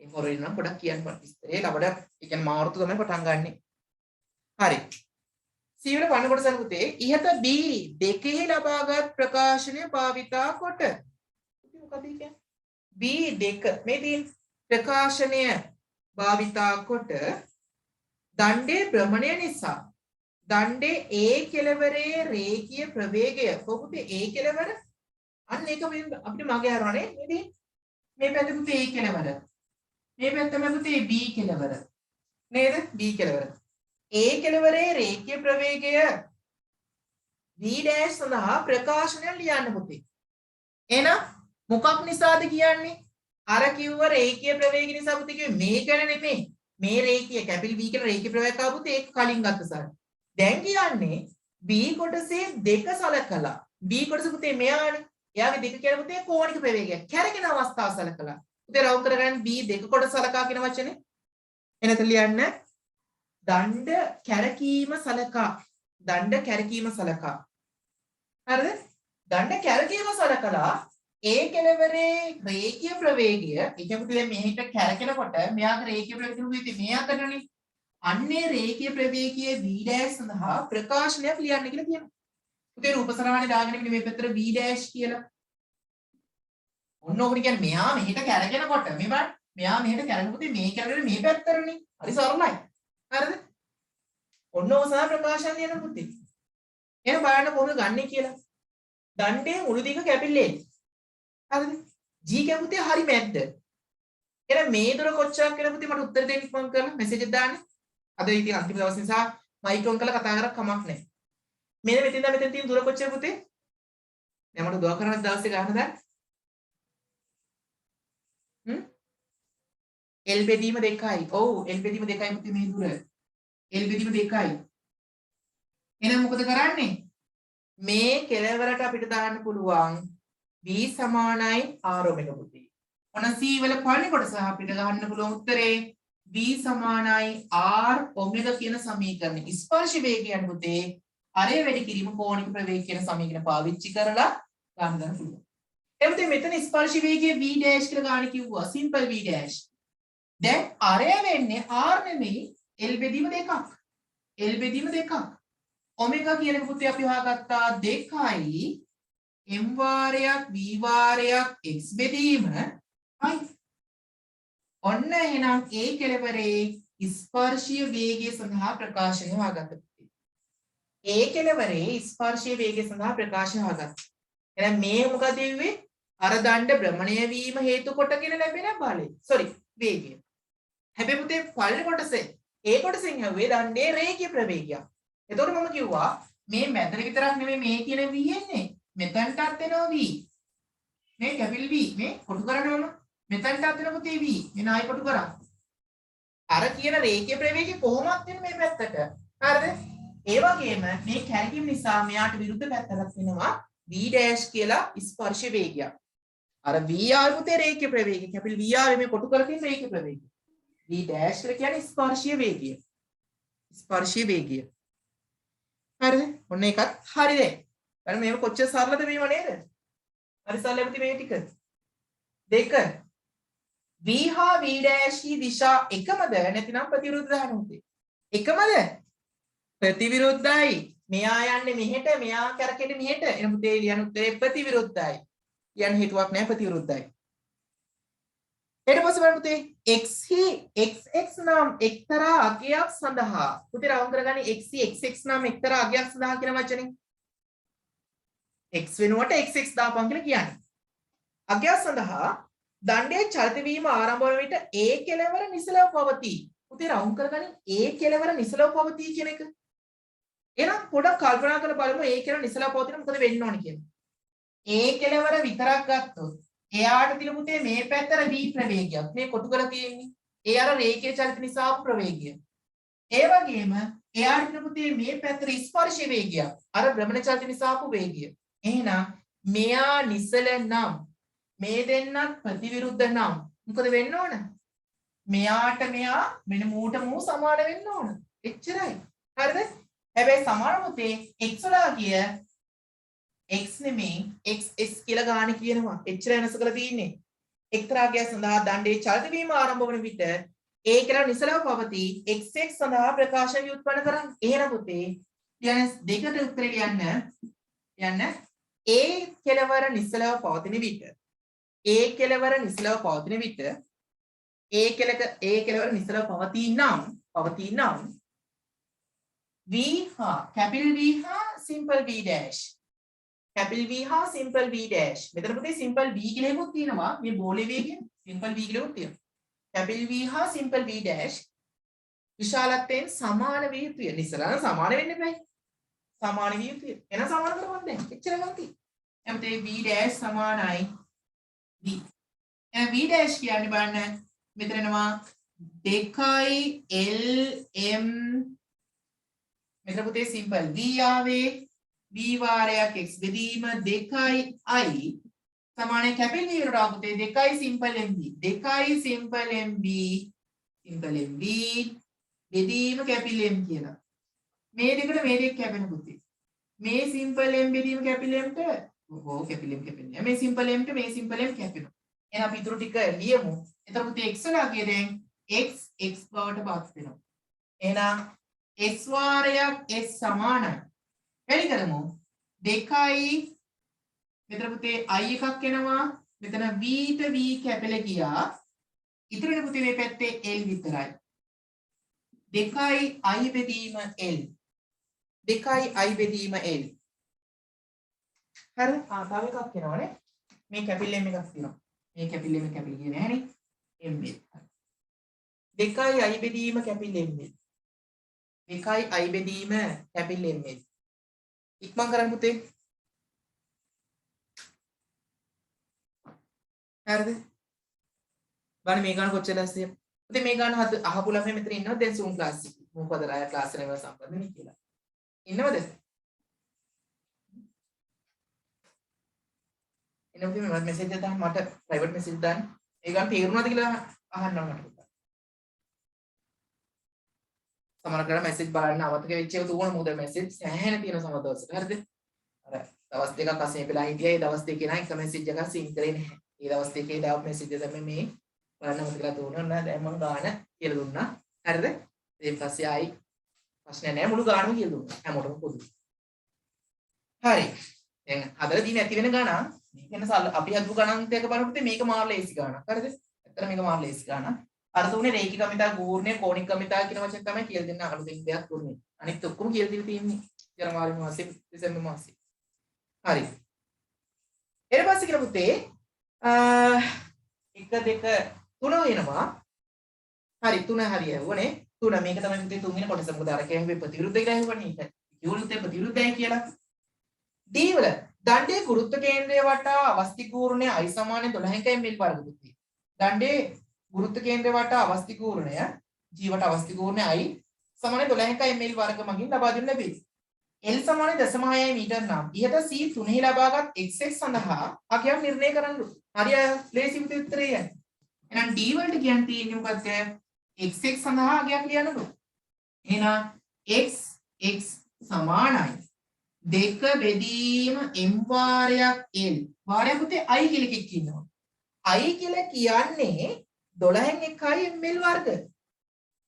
ඒ හොරේ නම් පොඩක් කියන්න මට විස්තරේ ලබඩ ඒ කියන්නේ මාර්තු තමයි පටන් ගන්නෙ. හරි. C වල පණ කොටස පුතේ ඉහත B දෙකෙහි ලබාගත් ප්‍රකාශනය භාවිතා කොට. පුතේ මොකද කියන්නේ? B දෙක මේ තියෙන ප්‍රකාශනය භාවිතා කොට දණ්ඩේ භ්‍රමණය නිසා දණ්ඩේ A කෙළවරේ රේඛීය ප්‍රවේගය කොහොමද A කෙළවර අන්න ඒක අපිට මගේ අරවනේ නේද මේ පැත්ත පුතේ A කෙළවර මේ පැත්තම පුතේ B කෙළවර නේද B කෙළවර A කෙළවරේ රේඛීය ප්‍රවේගය V' සඳහා ප්‍රකාශනය ලියන්න පුතේ එහෙනම් මොකක් නිසාද කියන්නේ අර කිව්ව රේඛීය ප්‍රවේගය නිසා පුතේ කිව්වේ මේ ගැන නෙමෙයි මේ රේඛීය කැපිටල් V කියන රේඛීය ප්‍රවේගය ආවොත් ඒක කලින් ගත්ත සාර දැන් කියන්නේ B කොටසේ දෙක සලකලා B කොටස පුතේ මෙයානේ එයාගේ දෙක කියන පුතේ කෝණික ප්‍රවේගයක් කැරගෙන අවස්ථාව සලකලා පුතේ රවුම් කරගන්න B දෙක කොටස සලකා කියන වචනේ එනත ලියන්න දණ්ඩ කැරකීම සලකා හරිද දණ්ඩ කැරකීම සලකලා A කෙළවරේ රේඛීය ප්‍රවේගය ඒ කියන්නේ පුතේ මෙහෙට කැරකෙනකොට මෙයාගේ රේඛීය ප්‍රවේගය පුතේ මෙයා කරන්නේ අන්නේ රේඛීය ප්‍රවේගයේ V' සඳහා ප්‍රකාශනයක් ලියන්න කියලා කියනවා. පුතේ රූප සරහනේ දාගෙන ඉන්නේ මේ පැත්තට V' කියලා. ඔන්න ඔකට කියන්නේ මෙයා මෙහෙට කැරගෙනකොට මේ බලන්න. මෙයා මෙහෙට කැරගෙනකොට මේ කැරගෙන මේ පැත්තටනේ. හරි සරලයි. හරිද? ඔන්න ඔය සඳහා ප්‍රකාශන ලියන පුතේ. එහෙනම් බලන්න කොහොමද ගන්නෙ කියලා. දණ්ඩේ මුළු දිග කැපිල්ලේ. හරිද? G කැපුතේ හරි මැද්ද. එහෙනම් මේ දොර කොච්චරක් කියලා පුතේ මට උත්තර දෙන්න ෆෝන් කරලා මෙසේජ් එක දාන්න. අද ඉතින් අන්තිම දවස් නිසා මයික් ඔන් කරලා කතා කරලා කමක් නැහැ. මෙන්න මෙතෙන් තියෙන දුර කොච්චර පුතේ? දැන් මට උදව් කරන්න දවසේ ගන්න දැන්. L බෙදීම 2යි. ඔව් L බෙදීම 2යි පුතේ මේ දුර. L බෙදීම 2යි. එහෙනම් මොකද කරන්නේ? මේ කෙළවරට අපිට දාන්න පුළුවන් V සමානයි R ඔමෙගා පුතේ. ඔන්න C වල පළවෙනි කොටස අපිට ගන්න පුළුවන් උත්තරේ V සමානයි R ඔමෙගා කියන සමීකරණය. ස්පර්ශ වේගයන් පුතේ අරේ වැඩි කිරීම කෝණික ප්‍රවේගය කියන සමීකරණ පාවිච්චි කරලා ගන්න පුළුවන්. එතකොට මෙතන ස්පර්ශ වේගය V' කියලා ගන්න කිව්වා. Simple V'. දැන් අරේ වෙන්නේ R නෙමෙයි L බෙදීම දෙකක්. L බෙදීම දෙකක්. ඔමෙගා කියන පුතේ අපි හොයාගත්තා 2යි m වාරයක් v වාරයක් x බෙදීම i ඔන්න එහෙනම් A කෙළවරේ ස්පර්ශීය වේගය සඳහා ප්‍රකාශනය හොයාගත්තා. A කෙළවරේ ස්පර්ශීය වේගය සඳහා ප්‍රකාශනය හොයාගත්තා. එහෙනම් මේ මොකද වෙන්නේ? අර දණ්ඩ භ්‍රමණය වීම හේතු කොටගෙන ලැබෙන බලය. වේගය. හැබැයි පුතේ පළවෙනි කොටසේ A කොටසෙන් හැව්වේ දණ්ඩේ රේඛීය ප්‍රවේගයක්. එතකොට මම කිව්වා මේ මැදට විතරක් නෙමෙයි මේ කියන v එන්නේ. මෙතනටත් එනවා v. මේ කැපිටල් v මේ කොටු කරනවම මෙතනටත් එන පුතේ v. මෙන්න ආයි කොටු කරා. අර කියන රේඛීය ප්‍රවේගය කොහොමද එන්නේ මේ පැත්තට? හරිද? ඒ වගේම මේ කැරකීම නිසා මෙයාට විරුද්ධ පැත්තකට වෙනවා v' කියලා ස්පර්ශ වේගයක්. අර vr පුතේ රේඛීය ප්‍රවේගය. කැපිටල් vr මේ කොටු කරලා තියෙන රේඛීය ප්‍රවේගය. v' කියලා කියන්නේ ස්පර්ශීය වේගය. ස්පර්ශීය වේගය. හරිද? ඔන්න ඒකත් හරිද? බලන්න මේක කොච්චර සරලද මේව නේද? හරි සරලයි පුතේ මේ ටික. දෙක v හා v' දිශා එකමද නැතිනම් ප්‍රතිවිරුද්ධද හනුතේ? එකමද? ප්‍රතිවිරුද්ධයි. මෙයා යන්නේ මෙහෙට මෙයා කරකෙන්නේ මෙහෙට. එන පුතේ ලියන උත්තරේ ප්‍රතිවිරුද්ධයි. කියන හේතුවක් නැහැ ප්‍රතිවිරුද්ධයි. ඊට පස්සේ බලන්න පුතේ xx නම් එක්තරා අගයක් සඳහා පුතේ රවුම් කරගන්නේ xx නම් එක්තරා අගයක් සඳහා කියන වචනේ x වෙනුවට xx දාපන් කියලා කියන්නේ. අගයක් සඳහා දණ්ඩේ චලිත වීම ආරම්භ වන විට a කෙළවර නිසලව පවතී. පුතේ රවුම් කරගන්නේ a කෙළවර නිසලව පවතී කියන එක. එහෙනම් පොඩක් කල්පනා කරලා බලමු a කෙළවර නිසලව පවතින මොකද වෙන්න ඕනේ කියලා. a කෙළවර විතරක් ගත්තොත් එයාට තියෙන පුතේ මේ පැත්තට v ප්‍රවේගයක් මේ කොටු කරලා තියෙන්නේ. ඒ අර රේඛීය චලිත නිසා ආපු ප්‍රවේගය. ඒ වගේම එයාට තියෙන පුතේ මේ පැත්තට ස්පර්ශ වේගයක්. අර භ්‍රමණ චලිත නිසා ආපු වේගය. එහෙනම් මෙයා නිසල නම් මේ දෙන්නත් ප්‍රතිවිරුද්ධ නම් මොකද වෙන්න ඕන? මෙයාට මෙයා මෙන්න මූට මූ සමාන වෙන්න ඕන. එච්චරයි. හරිද? හැබැයි සමාන පුතේ x වලා කිය x නෙමෙයි xs කියලා ගාන කියනවා. එච්චර වෙනස කරලා තියෙන්නේ. එක්තරා ගයක් සඳහා දණ්ඩේ චලිත වීම ආරම්භ වන විට a කියලා නිසලව පවතී. xx සඳහා ප්‍රකාශන ව්‍යුත්පන්න කරන්න. එහෙනම් පුතේ ලියන්න දෙකට උත්තරේ ලියන්න a කෙලවර නිසලව පවතින විට a කෙලවර නිසලව පවතින විට a කෙලවර නිසලව පවතී නම් v හා capital V හා simple V dash capital V හා simple V dash මෙතන පුතේ simple V කියලා එකක් තියෙනවා මේ බෝලේ වේගය simple V කියලා එකක් තියෙනවා capital V හා simple V dash විශාලත්වයෙන් සමාන විය යුතුය නිසලන සමාන වෙන්න බෑ සමාන විය යුතුය එන සමාන කරවන්න දැන් එච්චර ගන්ති එතකොට V dash සමානයි V එහෙනම් V dash කියන්නේ බලන්න මෙතන එනවා 2 LM මෙතන පුතේ simple V ආවේ V වාරයක් x බෙදීම 2i සමානයි capital V වලට ආව පුතේ 2i simple MV 2i simple MV බෙදීම capital M කියලා මේ දෙකට මේ දෙක කැපෙන පුතේ මේ simple M බෙදීම capital M ට capital M මේ simple M ට මේ simple M කැපෙනවා එහෙනම් අපි ඊටු ටික ලියමු එතකොට පුතේ x වලා කිය දැන් x බවට පත් වෙනවා එහෙනම් x වාරයක් s සමානයි වැඩි කරමු 2i මෙතන පුතේ i එකක් එනවා මෙතන v ට v කැපෙලා ගියා ඉතුරුනේ පුතේ මේ පැත්තේ l විතරයි 2i i බෙදීම l 2i i බෙදීම l හරි තව එකක් එනවනේ මේ කැපිල් m එකක් තියෙනවා මේ කැපිල් m කැපිල් ගියේ නැහනේ m 2i i බෙදීම කැපිල් m 2i i බෙදීම කැපිල් m ඉක්මන් කරන්න පුතේ හරිද බලන්න මේ ගාන කොච්චර ලස්සනද පුතේ මේ ගාන අහපු ළමයි මෙතන ඉන්නවද දැන් Zoom class එකේ මොකද අය class එකේ මේවා සම්බන්ධනේ කියලා ඉන්නවද එනම් පුතේ මම message එක දාන්න මට private message දාන්න ඒ ගාන තේරුණාද කියලා අහන්න මට සමහර කරලා message බලන්න අවතක වෙච්ච එක දුවන මොකද message සෑහෙන තියෙන සමහර දවසට හරිද අර දවස් දෙකක් අසෙන් වෙලා හිටියා ඒ දවස් දෙකේ නම් එක message එකක් සිං කරේ නැහැ ඒ දවස් දෙකේ දාපු message එක තමයි මේ බලන්න මොකද කියලා දුන්නා දැන් මම ගාන කියලා දුන්නා හරිද ඊට පස්සේ ආයි ප්‍රශ්න නැහැ මුළු ගානම කියලා දුන්නා හැමෝටම පොදුයි හරි දැන් හදලා දී නැති වෙන ගාන මේක වෙන අපි හදපු ගණන් දෙක බලනකොට මේක මාර ලේසි ගානක් හරිද ඇත්තට මේක මාර ලේසි ගානක් අර තුනේ රේඛික කමිතා ගූර්ණය කෝණික කමිතා කියන වචන තමයි කියලා දෙන්න අලුතෙන් දෙයක් දුන්නේ. අනිත් ඔක්කොම කියලා දීලා තියෙන්නේ ජනවාරි මාසේ දෙසැම්බර් මාසේ. හරි. ඊට පස්සේ කියලා පුතේ 1 2 3 වෙනවා. හරි 3 හරියවනේ. 3 මේක තමයි පුතේ තුන්වෙනි කොටස. මොකද අර කියන්නේ ප්‍රතිවිරුද්ධ කියලා හෙවන්නේ ඒක. විරුද්ධ ප්‍රතිවිරුද්ධයි කියලා. D වල දණ්ඩේ ගුරුත්ව කේන්ද්‍රය වටා අවස්ථි කූර්ණය I සමානයි 12යි ml වර්ග පුතේ. දණ්ඩේ ගුරුත්ව කේන්ද්‍රය වටා අවස්ථි කූර්ණය G වට අවස්ථි කූර්ණය I සමානයි 12යි ml වර්ග මගින් ලබා දෙන්න ලැබේ. L සමානයි 0.6 මීටර නම් ඉහත C තුනෙහි ලබාගත් xx සඳහා අගයක් නිර්ණය කරන්න. හරි අය ලේසි උත්තරය යන්නේ. එහෙනම් D වලට කියන්න තියෙන්නේ මොකද්ද? xx සඳහා අගයක් ලියන්නලු. එහෙනම් xx සමානයි 2 බෙදීම m වාරයක් l. වාරයක් පුතේ I කියලා එකක් ඉන්නවා. I කියලා කියන්නේ 12න් 1යි ml වර්ග.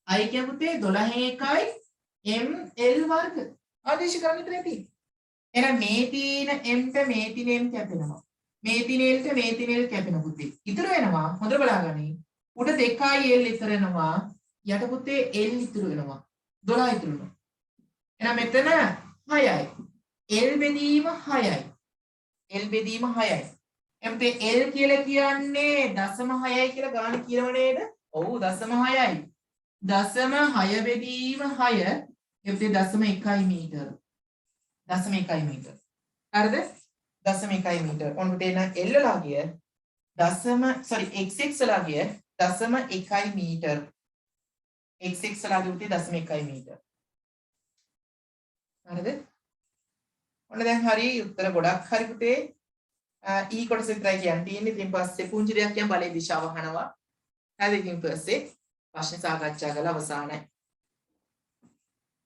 I කිය පුතේ 12න් 1යි ml වර්ග. ආදේශ කරන්න ඉතින් ඇති. එහෙනම් මේ තියෙන m ට මේ තියෙන m කැපෙනවා. මේ තියෙන l ට මේ තියෙන l කැපෙන පුතේ. ඉතුරු වෙනවා හොඳට බලාගන්න. උඩ 2යි l ඉතුරු වෙනවා. යට පුතේ l ඉතුරු වෙනවා. 12 ඉතුරු වෙනවා. එහෙනම් මෙතන 6යි. l බෙදීම 6යි. l බෙදීම 6යි. එම්පේ L කියලා කියන්නේ 0.6යි කියලා ගාන කියනව නේද? ඔව් 0.6යි. 0.6 බෙදීම 6 එම්පේ 0.1 මීටර. 0.1 මීටර. හරිද? 0.1 මීටර. ඔන්න දෙන L ලා කිය xx ලා කිය 0.1 මීටර. xx ලා කිව්වේ 0.1 මීටර. හරිද? ඔන්න දැන් හරි උත්තර ගොඩක් හරි පුතේ. ඊ කොටස විතරයි කියන්න තියෙන්නේ. ඉතින් පස්සේ පුංචි දෙයක් කියන් බලේ දිශාව අහනවා. හරිද? ඉතින් පස්සේ ප්‍රශ්න සාකච්ඡා කරලා අවසానයි.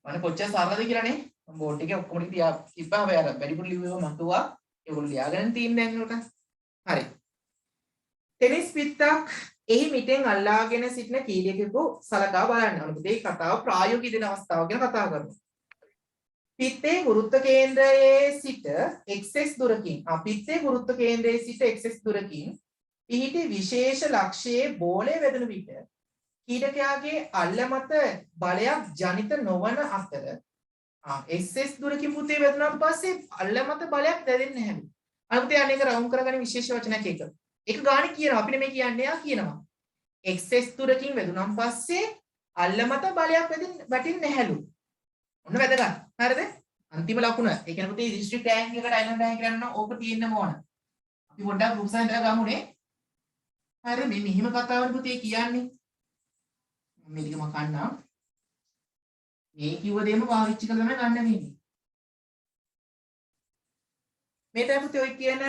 මම කොච්චර සරලද කියලානේ. බෝඩ් එකේ ඔක්කොම ටික තියා තිබ්බා. හැබැයි අර වැඩිපුර ලිව්වම මතුවා. ඒගොල්ලෝ ලියාගෙන තියෙන දැන් උකට. හරි. ටෙනිස් පිත්තක් එහි මිටෙන් අල්ලාගෙන සිටින කීඩියෙකු සලකා බලන්න. අනුත් මේ කතාව ප්‍රායෝගික දෙන අවස්ථාව ගැන කතා කරමු. පිත්තේ ගුරුත්ව කේන්ද්‍රයේ සිට xx දුරකින් පිත්තේ ගුරුත්ව කේන්ද්‍රයේ සිට xx දුරකින් පිහිටි විශේෂ ලක්ෂයේ බෝලය වැදුණු විට කීඩකයාගේ අල්ල මත බලයක් ජනිත නොවන අතර xx දුරකින් පුතේ වැදුනාට පස්සේ අල්ල මත බලයක් දැනෙන්නේ නැහැ. අනුත් යන්නේ ඒක රවුම් කරගන්න විශේෂ වචනයක් එක. ඒක ගානේ කියනවා අපිට මේ කියන්නේ යා කියනවා. xx දුරකින් වැදුනන් පස්සේ අල්ල මත බලයක් වැටෙන්නේ නැහැලු. ඔන්න වැදගත්. හරිද? අන්තිම ලකුණ. ඒ කියන්නේ පුතේ ඩිස්ට්‍රික්ට් රෑන්ක් එකට අයිලන්ඩ් රෑන්ක් ගන්න ඕක තියෙන්නම ඕන. අපි පොඩ්ඩක් ගෲප් සයින් දාලා ගමුනේ. හරිද? මේ මෙහිම කතාවනේ පුතේ කියන්නේ. මේ ටික මම කන්නම්. මේ කිව්ව දෙයම පාවිච්චි කරලා තමයි ගන්න වෙන්නේ. මේ තමයි පුතේ ඔය කියන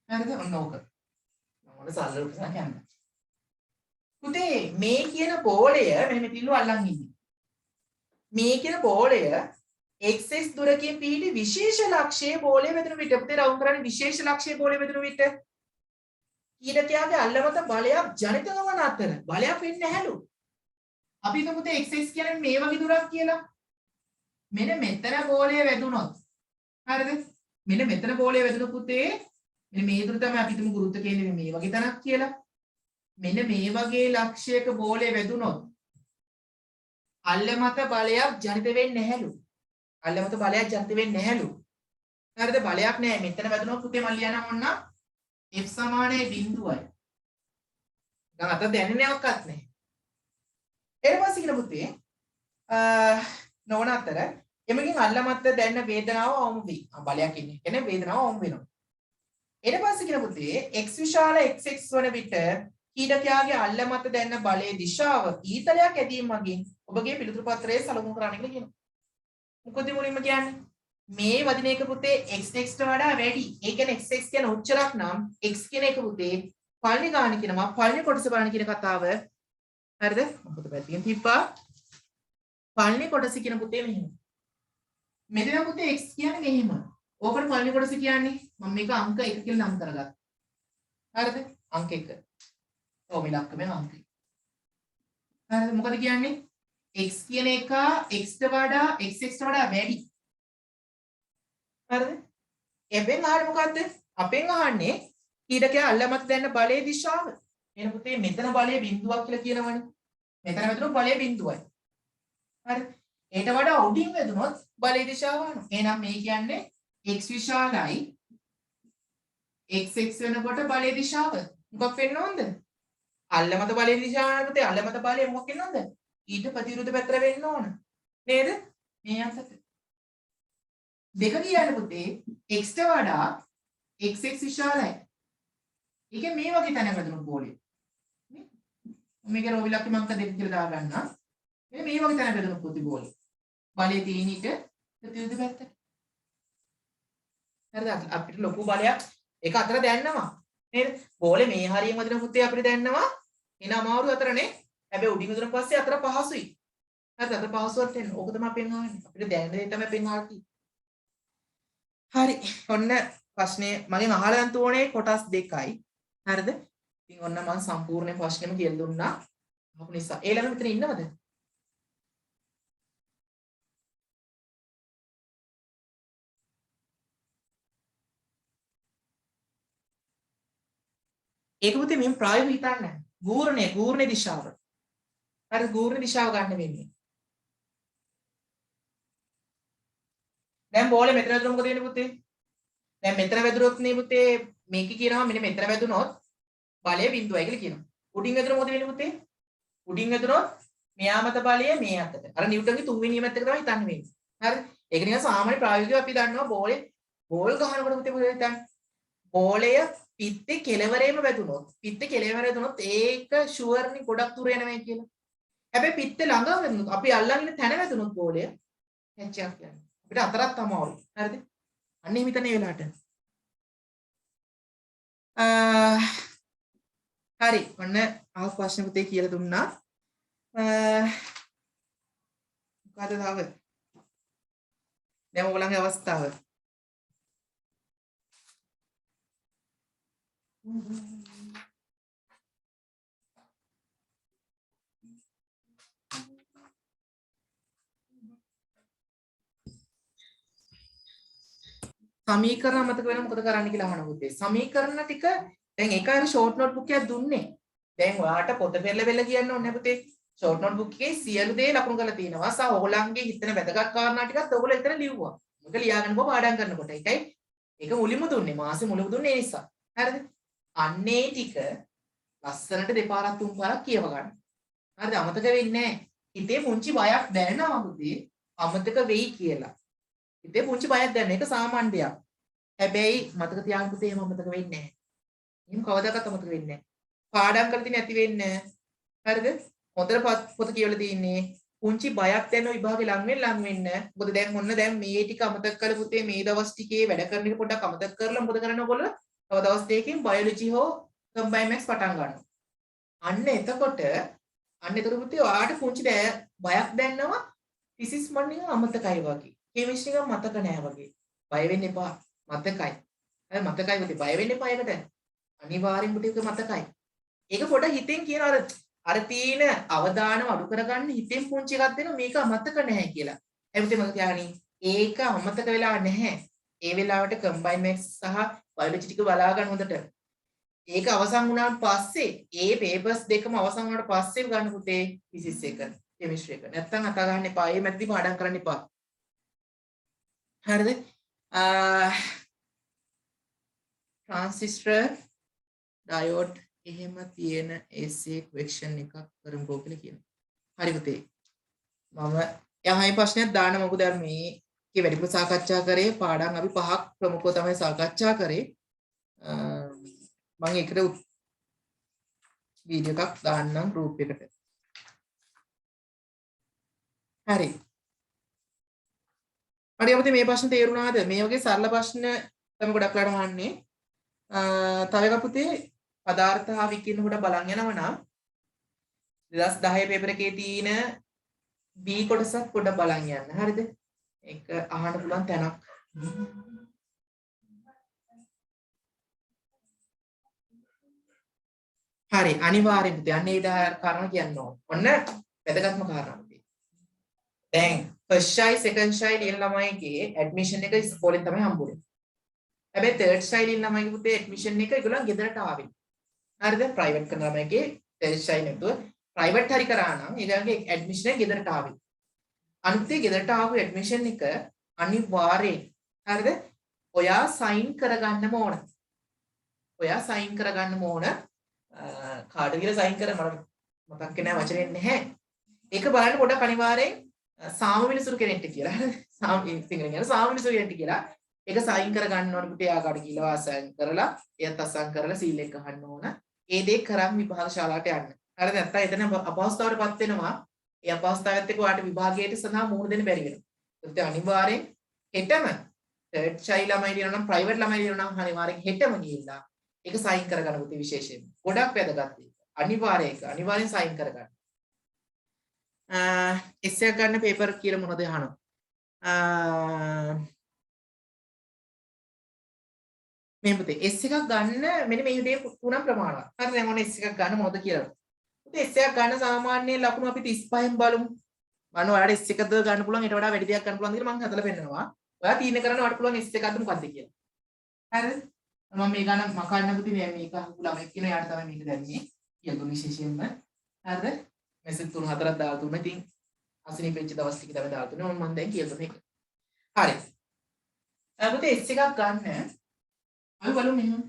හරිද? ඔන්න ඕක. මම ඔන්න සරල උපසන කියන්න. පුතේ මේ කියන බෝලය මෙහෙම තිල්ලු අල්ලන් ඉන්නේ. මේ කියන බෝලය xx දුරකින් පිහිටි විශේෂ ලක්ෂයේ බෝලය වැදුණු විට පුතේ රවුම් කරන්නේ විශේෂ ලක්ෂයේ බෝලය වැදුණු විට කීඩකයාගේ අල්ලමත බලයක් ජනිත නොවන අතර බලයක් වෙන්නේ නැහැලු. අපි හිතමු පුතේ xx කියන්නේ මේ වගේ දුරක් කියලා. මෙන්න මෙතන බෝලය වැදුනොත් හරිද? මෙන්න මෙතන බෝලය වැදුණු පුතේ මෙන්න මේ දුර තමයි අපි හිතමු ගුරුත්ව කේන්ද්‍රය මේ වගේ තැනක් කියලා. මෙන්න මේ වගේ ලක්ෂයක බෝලය වැදුනොත් අල්ල මත බලයක් ජනිත වෙන්නේ නැහැලු. අල්ල මත බලයක් ජනිත වෙන්නේ නැහැලු. හරිද? බලයක් නැහැ. මෙතන වැදුනොත් පුතේ මම ලියනම් ඔන්න f සමානයි 0යි. දැන් අත දැනෙන්නේ නැවක්වත් නැහැ. ඊට පස්සේ කියන පුතේ නොවන අතර එමගින් අල්ල මත දැනෙන වේදනාව අවම වේ. බලයක් ඉන්නේ. කියන්නේ වේදනාව අවම වෙනවා. ඊට පස්සේ කියන පුතේ x විශාල xx වන විට කීඩකයාගේ අල්ල මත දැනෙන බලයේ දිශාව ඊතලයක් ඇදීම මගින් ඔබගේ පිළිතුරු පත්‍රයේ සලකුණු කරන්න කියලා කියනවා. මොකද මුලින්ම කියන්නේ මේ වදින එක පුතේ xx ට වඩා වැඩි. ඒ කියන්නේ xx කියන උච්චරක් නම් x කියන එක පුතේ පළවෙනි ගාන කියනවා. පළවෙනි කොටස බලන්න කියන කතාව. හරිද? මොකද පැත්තකින් තිබ්බා. පළවෙනි කොටස කියන පුතේ මෙහෙම. මෙතන පුතේ x කියන්නේ මෙහෙම. ඕකට පළවෙනි කොටස කියන්නේ මම මේක අංක 1 කියලා නම් කරගත්තා. හරිද? අංක 1. ඔව් මේ ලක්කමෙන් අංක 1. හරිද? මොකද කියන්නේ x කියන එක x ට වඩා xx ට වඩා වැඩි. හරිද? එබෙන් ආන්නේ මොකද්ද? අපෙන් අහන්නේ කීඩකයා අල්ල මත දැනෙන බලයේ දිශාව. එන පුතේ මෙතන බලය බිඳුවක් කියලා කියනවනේ. මෙතන වැදුණොත් බලය බිඳුවයි. හරි. ඊට වඩා උඩින් වැදුනොත් බලයේ දිශාව අනුව. එහෙනම් මේ කියන්නේ x විශාලයි xx වෙනකොට බලයේ දිශාව මොකක් වෙන්න ඕනද? අල්ල මත බලයේ දිශාව පුතේ අල්ල මත බලය මොකක් වෙන්න ඕනද? ඊට ප්‍රතිවිරුද්ධ පැත්තට වෙන්න ඕන. නේද? මේ අතට. දෙක කියන්නේ පුතේ x ට වඩා xx විශාලයි. ඒක මේ වගේ තැනක වැදුණු බෝලේ. නේ? මේක රෝවිලක් මම අංක 2 කියලා දාගන්නම්. මේ වගේ තැනක වැදුණු පුතේ බෝලේ. බලයේ තියෙන ඊට ප්‍රතිවිරුද්ධ පැත්තට. හරිද? අපිට ලොකු බලයක් ඒක අතර දැනනවා. නේද? බෝලේ මේ හරියෙන් වදින පුතේ අපිට දැනනවා. එන අමාරු අතරනේ. හැබැයි උඩින් උදුරන් පස්සේ අතර පහසුයි. හරිද? අතර පහසුවක් තියෙන. ඕක තමයි අපෙන් අහන්නේ. අපිට දැනෙන දේ තමයි අපෙන් අහන්නේ. හරි. ඔන්න ප්‍රශ්නේ මගෙන් අහලා යන්න ඕනේ කොටස් දෙකයි. හරිද? ඉතින් ඔන්න මම සම්පූර්ණ ප්‍රශ්නෙම කියලා දුන්නා. අපු නිසා. ඒ ළඟ මෙතන ඉන්නවද? ඒක පුතේ මෙහෙම ප්‍රායෝගිකව හිතන්න. ගූර්ණ දිශාව. හරි ගූර්ණ දිශාව ගන්න වෙන්නේ. දැන් බෝලේ මෙතන වැදුනොත් මොකද වෙන්නේ පුතේ? දැන් මෙතන වැදුනොත් නේ පුතේ මේක කියනවා මෙන්න මෙතන වැදුනොත් බලය බිඳුවයි කියලා කියනවා. උඩින් වැදුනොත් මොකද වෙන්නේ පුතේ? උඩින් වැදුනොත් මෙයා මත බලය මේ අතට. අර නිව්ටන්ගේ තුන්වෙනි නියමයත් එක තමයි හිතන්න වෙන්නේ. හරි? ඒක නිකන් සාමාන්‍ය ප්‍රායෝගිකව අපි දන්නවා බෝල් ගහනකොට පුතේ මොකද හිතන්නේ? බෝලය පිත්තේ කෙළවරේම වැදුනොත් ඒක ෂුවර්නි ගොඩක් දුර යනවා කියලා. හැබැයි පිත්තේ ළඟම වැදුනොත් අපි අල්ලන් ඉන්න තැන වැදුනොත් බෝලය කැච් එකක් යනවා. අපිට අතරක් අමාරුයි. හරිද? අන්න එහෙම හිතන්නේ වෙලාවට. හරි. ඔන්න අහපු ප්‍රශ්න පුතේ කියලා දුන්නා. මොකද තව? දැන් ඔයගොල්ලන්ගේ අවස්ථාව. සමීකරණ මතක වෙන මොකද කරන්න කියලා අහන පුතේ. සමීකරණ ටික දැන් ඒක අර ෂෝට් නෝට්බුක් එකක් දුන්නේ. දැන් ඔයාට පොත පෙරල වෙල කියන්න ඕනේ පුතේ. ෂෝට් නෝට්බුක් එකේ සියලු දේ ලකුණු කරලා තියෙනවා. සහ ඔයගොල්ලන්ගේ හිතන වැදගත් කාරණා ටිකත් ඔයගොල්ලෝ එතන ලිව්වා. මොකද ලියාගෙන පොව පාඩම් කරනකොට. ඒකයි ඒක මුලින්ම දුන්නේ. මාසෙ මුලින්ම දුන්නේ ඒ නිසා. හරිද? අන්නේ ටික ලස්සනට දෙපාරක් තුන් පාරක් කියව ගන්න. හරිද? අමතක වෙන්නේ නැහැ. හිතේ පුංචි බයක් දැනෙනවා පුතේ. අමතක වෙයි කියලා. හිතේ පුංචි බයක් දැනෙන එක සාමාන්‍ය දෙයක්. හැබැයි මතක තියාගන්න පුතේ එහෙම අමතක වෙන්නේ නැහැ. එහෙම කවදාකවත් අමතක වෙන්නේ නැහැ. පාඩම් කරලා තියෙන ඇති වෙන්නේ නැහැ. හරිද? හොඳට පොත කියවලා තියෙන්නේ. පුංචි බයක් දැනෙන විභාගේ ලඟ වෙන්න. මොකද දැන් මොන්න දැන් මේ ටික අමතක කරලා පුතේ මේ දවස් ටිකේ වැඩ කරන එක පොඩ්ඩක් අමතක කරලා මොකද කරන්නේ ඔයගොල්ලෝ? තව දවස් දෙකකින් බයොලොජි හෝ කම්බයින් මැක්ස් පටන් ගන්නවා. අන්න එතකොට පුතේ ඔයාට පුංචි බයක් දැනෙනවා ෆිසික්ස් මන්නේ අමතකයි වගේ. කෙමිස්ට්‍රි එක මතක නෑ වගේ. බය වෙන්න එපා. මතකයි. හරි මතකයි පුතේ. බය වෙන්න එපා ඒකට. අනිවාර්යෙන් පුතේ ඒක මතකයි. ඒක පොඩ හිතෙන් කියන අර තීන අවදානම අඩු කරගන්න හිතෙන් පුංචි එකක් දෙනවා මේක අමතක නැහැ කියලා. ඒ පුතේ මතක තියාගන්න. ඒක අමතක වෙලා නැහැ. ඒ වෙලාවට කම්බයින් මැක්ස් සහ බයොලොජි ටික බලා ගන්න හොඳට. ඒක අවසන් වුණාට පස්සේ ඒ පේපර්ස් දෙකම අවසන් වුණාට පස්සේ ගන්න පුතේ ෆිසික්ස් එක කෙමිස්ට්‍රි එක. නැත්තම් අත ගන්න එපා. ඒ මැදදී පාඩම් කරන්න එපා. හරිද? ට්‍රාන්සිස්ටර් ඩයෝඩ් එහෙම තියෙන AC ක්වෙස්චන් එකක් කරමුකෝ කියලා කියනවා. හරි පුතේ. මම යහයි ප්‍රශ්නයක් දාන්න මොකද මේකේ වැඩිපුර සාකච්ඡා කරේ පාඩම් අපි 5ක් ප්‍රමුඛව තමයි සාකච්ඡා කරේ. මම ඒකට වීඩියෝ එකක් දාන්නම් ගෲප් එකට. හරි. හරි අපිට මේ ප්‍රශ්න තේරුණාද? මේ වගේ සරල ප්‍රශ්න තමයි ගොඩක් වෙලාවට අහන්නේ. තව එකක් පුතේ පදාර්ථ හා විකිරණ කොට බලන් යනවා නම් 2010 පේපර් එකේ තියෙන B කොටසක් පොඩ්ඩක් බලන් යන්න. හරිද? ඒක අහන්න පුළුවන් තැනක්. හරි අනිවාර්යෙන් පුතේ අන්න ඒ කාරණා කියන්න ඕන. ඔන්න වැදගත්ම කාරණා පුතේ. දැන් ෆස්ට් ෂයි සෙකන්ඩ් ෂයි ලියන ළමයිගේ ඇඩ්මිෂන් එක ඉස්කෝලෙන් තමයි හම්බුනේ. හැබැයි තර්ඩ් ෂයි ලියන ළමයිගේ පුතේ ඇඩ්මිෂන් එක ඒගොල්ලන් ගෙදරට ආවේ. හරිද? ප්‍රයිවට් කරන ළමයිගේ තර්ඩ් ෂයි නැතුව ප්‍රයිවට් හරි කරා නම් ඊළඟගේ ඇඩ්මිෂන් එක ගෙදරට ආවේ. අනිත් ගෙදරට ආපු ඇඩ්මිෂන් එක අනිවාර්යෙන් හරිද? ඔයා සයින් කරගන්නම ඕන. ඔයා සයින් කරගන්නම ඕන. කාට කියලා සයින් කර මට මතක් වෙන්නේ නැහැ වචනේ නැහැ. ඒක බලන්න පොඩක් අනිවාර්යෙන් සාමවිලිසුරු කෙනෙක්ට කියලා. සිංහලෙන් කියන සාමවිලිසුරු කෙනෙක්ට කියලා. ඒක සයින් කරගන්න ඕන පුතේ ආකාරයට කියලා සයින් කරලා එයත් අසන් කරලා සීල් එක ගන්න ඕන. ඒ දේ කරන් විභාග ශාලාවට යන්න. හරිද? නැත්නම් එතන අපහසුතාවයටපත් වෙනවා. ඒ අපහසුතාවයත් එක්ක ඔයාලට විභාගයට සඳහා මුහුණ දෙන්න බැරි වෙනවා. ඒත් අනිවාර්යෙන් හෙටම තර්ඩ් ෂයි ළමයි දිනන නම් ප්‍රයිවට් ළමයි දිනන නම් අනිවාර්යෙන් හෙටම ගිහිල්ලා ඒක සයින් කරගන්න පුතේ විශේෂයෙන්. ගොඩක් වැදගත් ඒක. අනිවාර්යෙන් සයින් කරගන්න. එස්සයක් ගන්න පේපර් කියලා මොනවද අහනවා. මේ පුතේ S එකක් ගන්න මෙන්න මේ විදිහේ තුනක් ප්‍රමාණවත්. හරි දැන් ඔන්න S එකක් ගන්න මොනවද කියලා. පුතේ S එකක් ගන්න සාමාන්‍ය ලකුණු අපි 35න් බලමු. මම ඔයාලට S එකද ගන්න පුළුවන් ඊට වඩා වැඩි දෙයක් ගන්න පුළුවන් කියලා මම හදලා පෙන්නනවා. ඔයා තීරණය කරන්න ඔයාලට පුළුවන් S එකක්ද මොකක්ද කියලා. හරිද? මම මේ ගන්න මකන්න පුතේ මේක ළමෙක් කියන යාට තමයි මේක දැම්මේ. කියගොන විශේෂයෙන්ම. හරිද? මෙසේජ් 3-4ක් දාලා තුන. ඉතින් අසනීප වෙච්ච දවස් ටික තමයි දාලා තුනේ. මම දැන් කියගොන එක. හරි. පුතේ S එකක් ගන්න අපි බලමු මෙහෙම.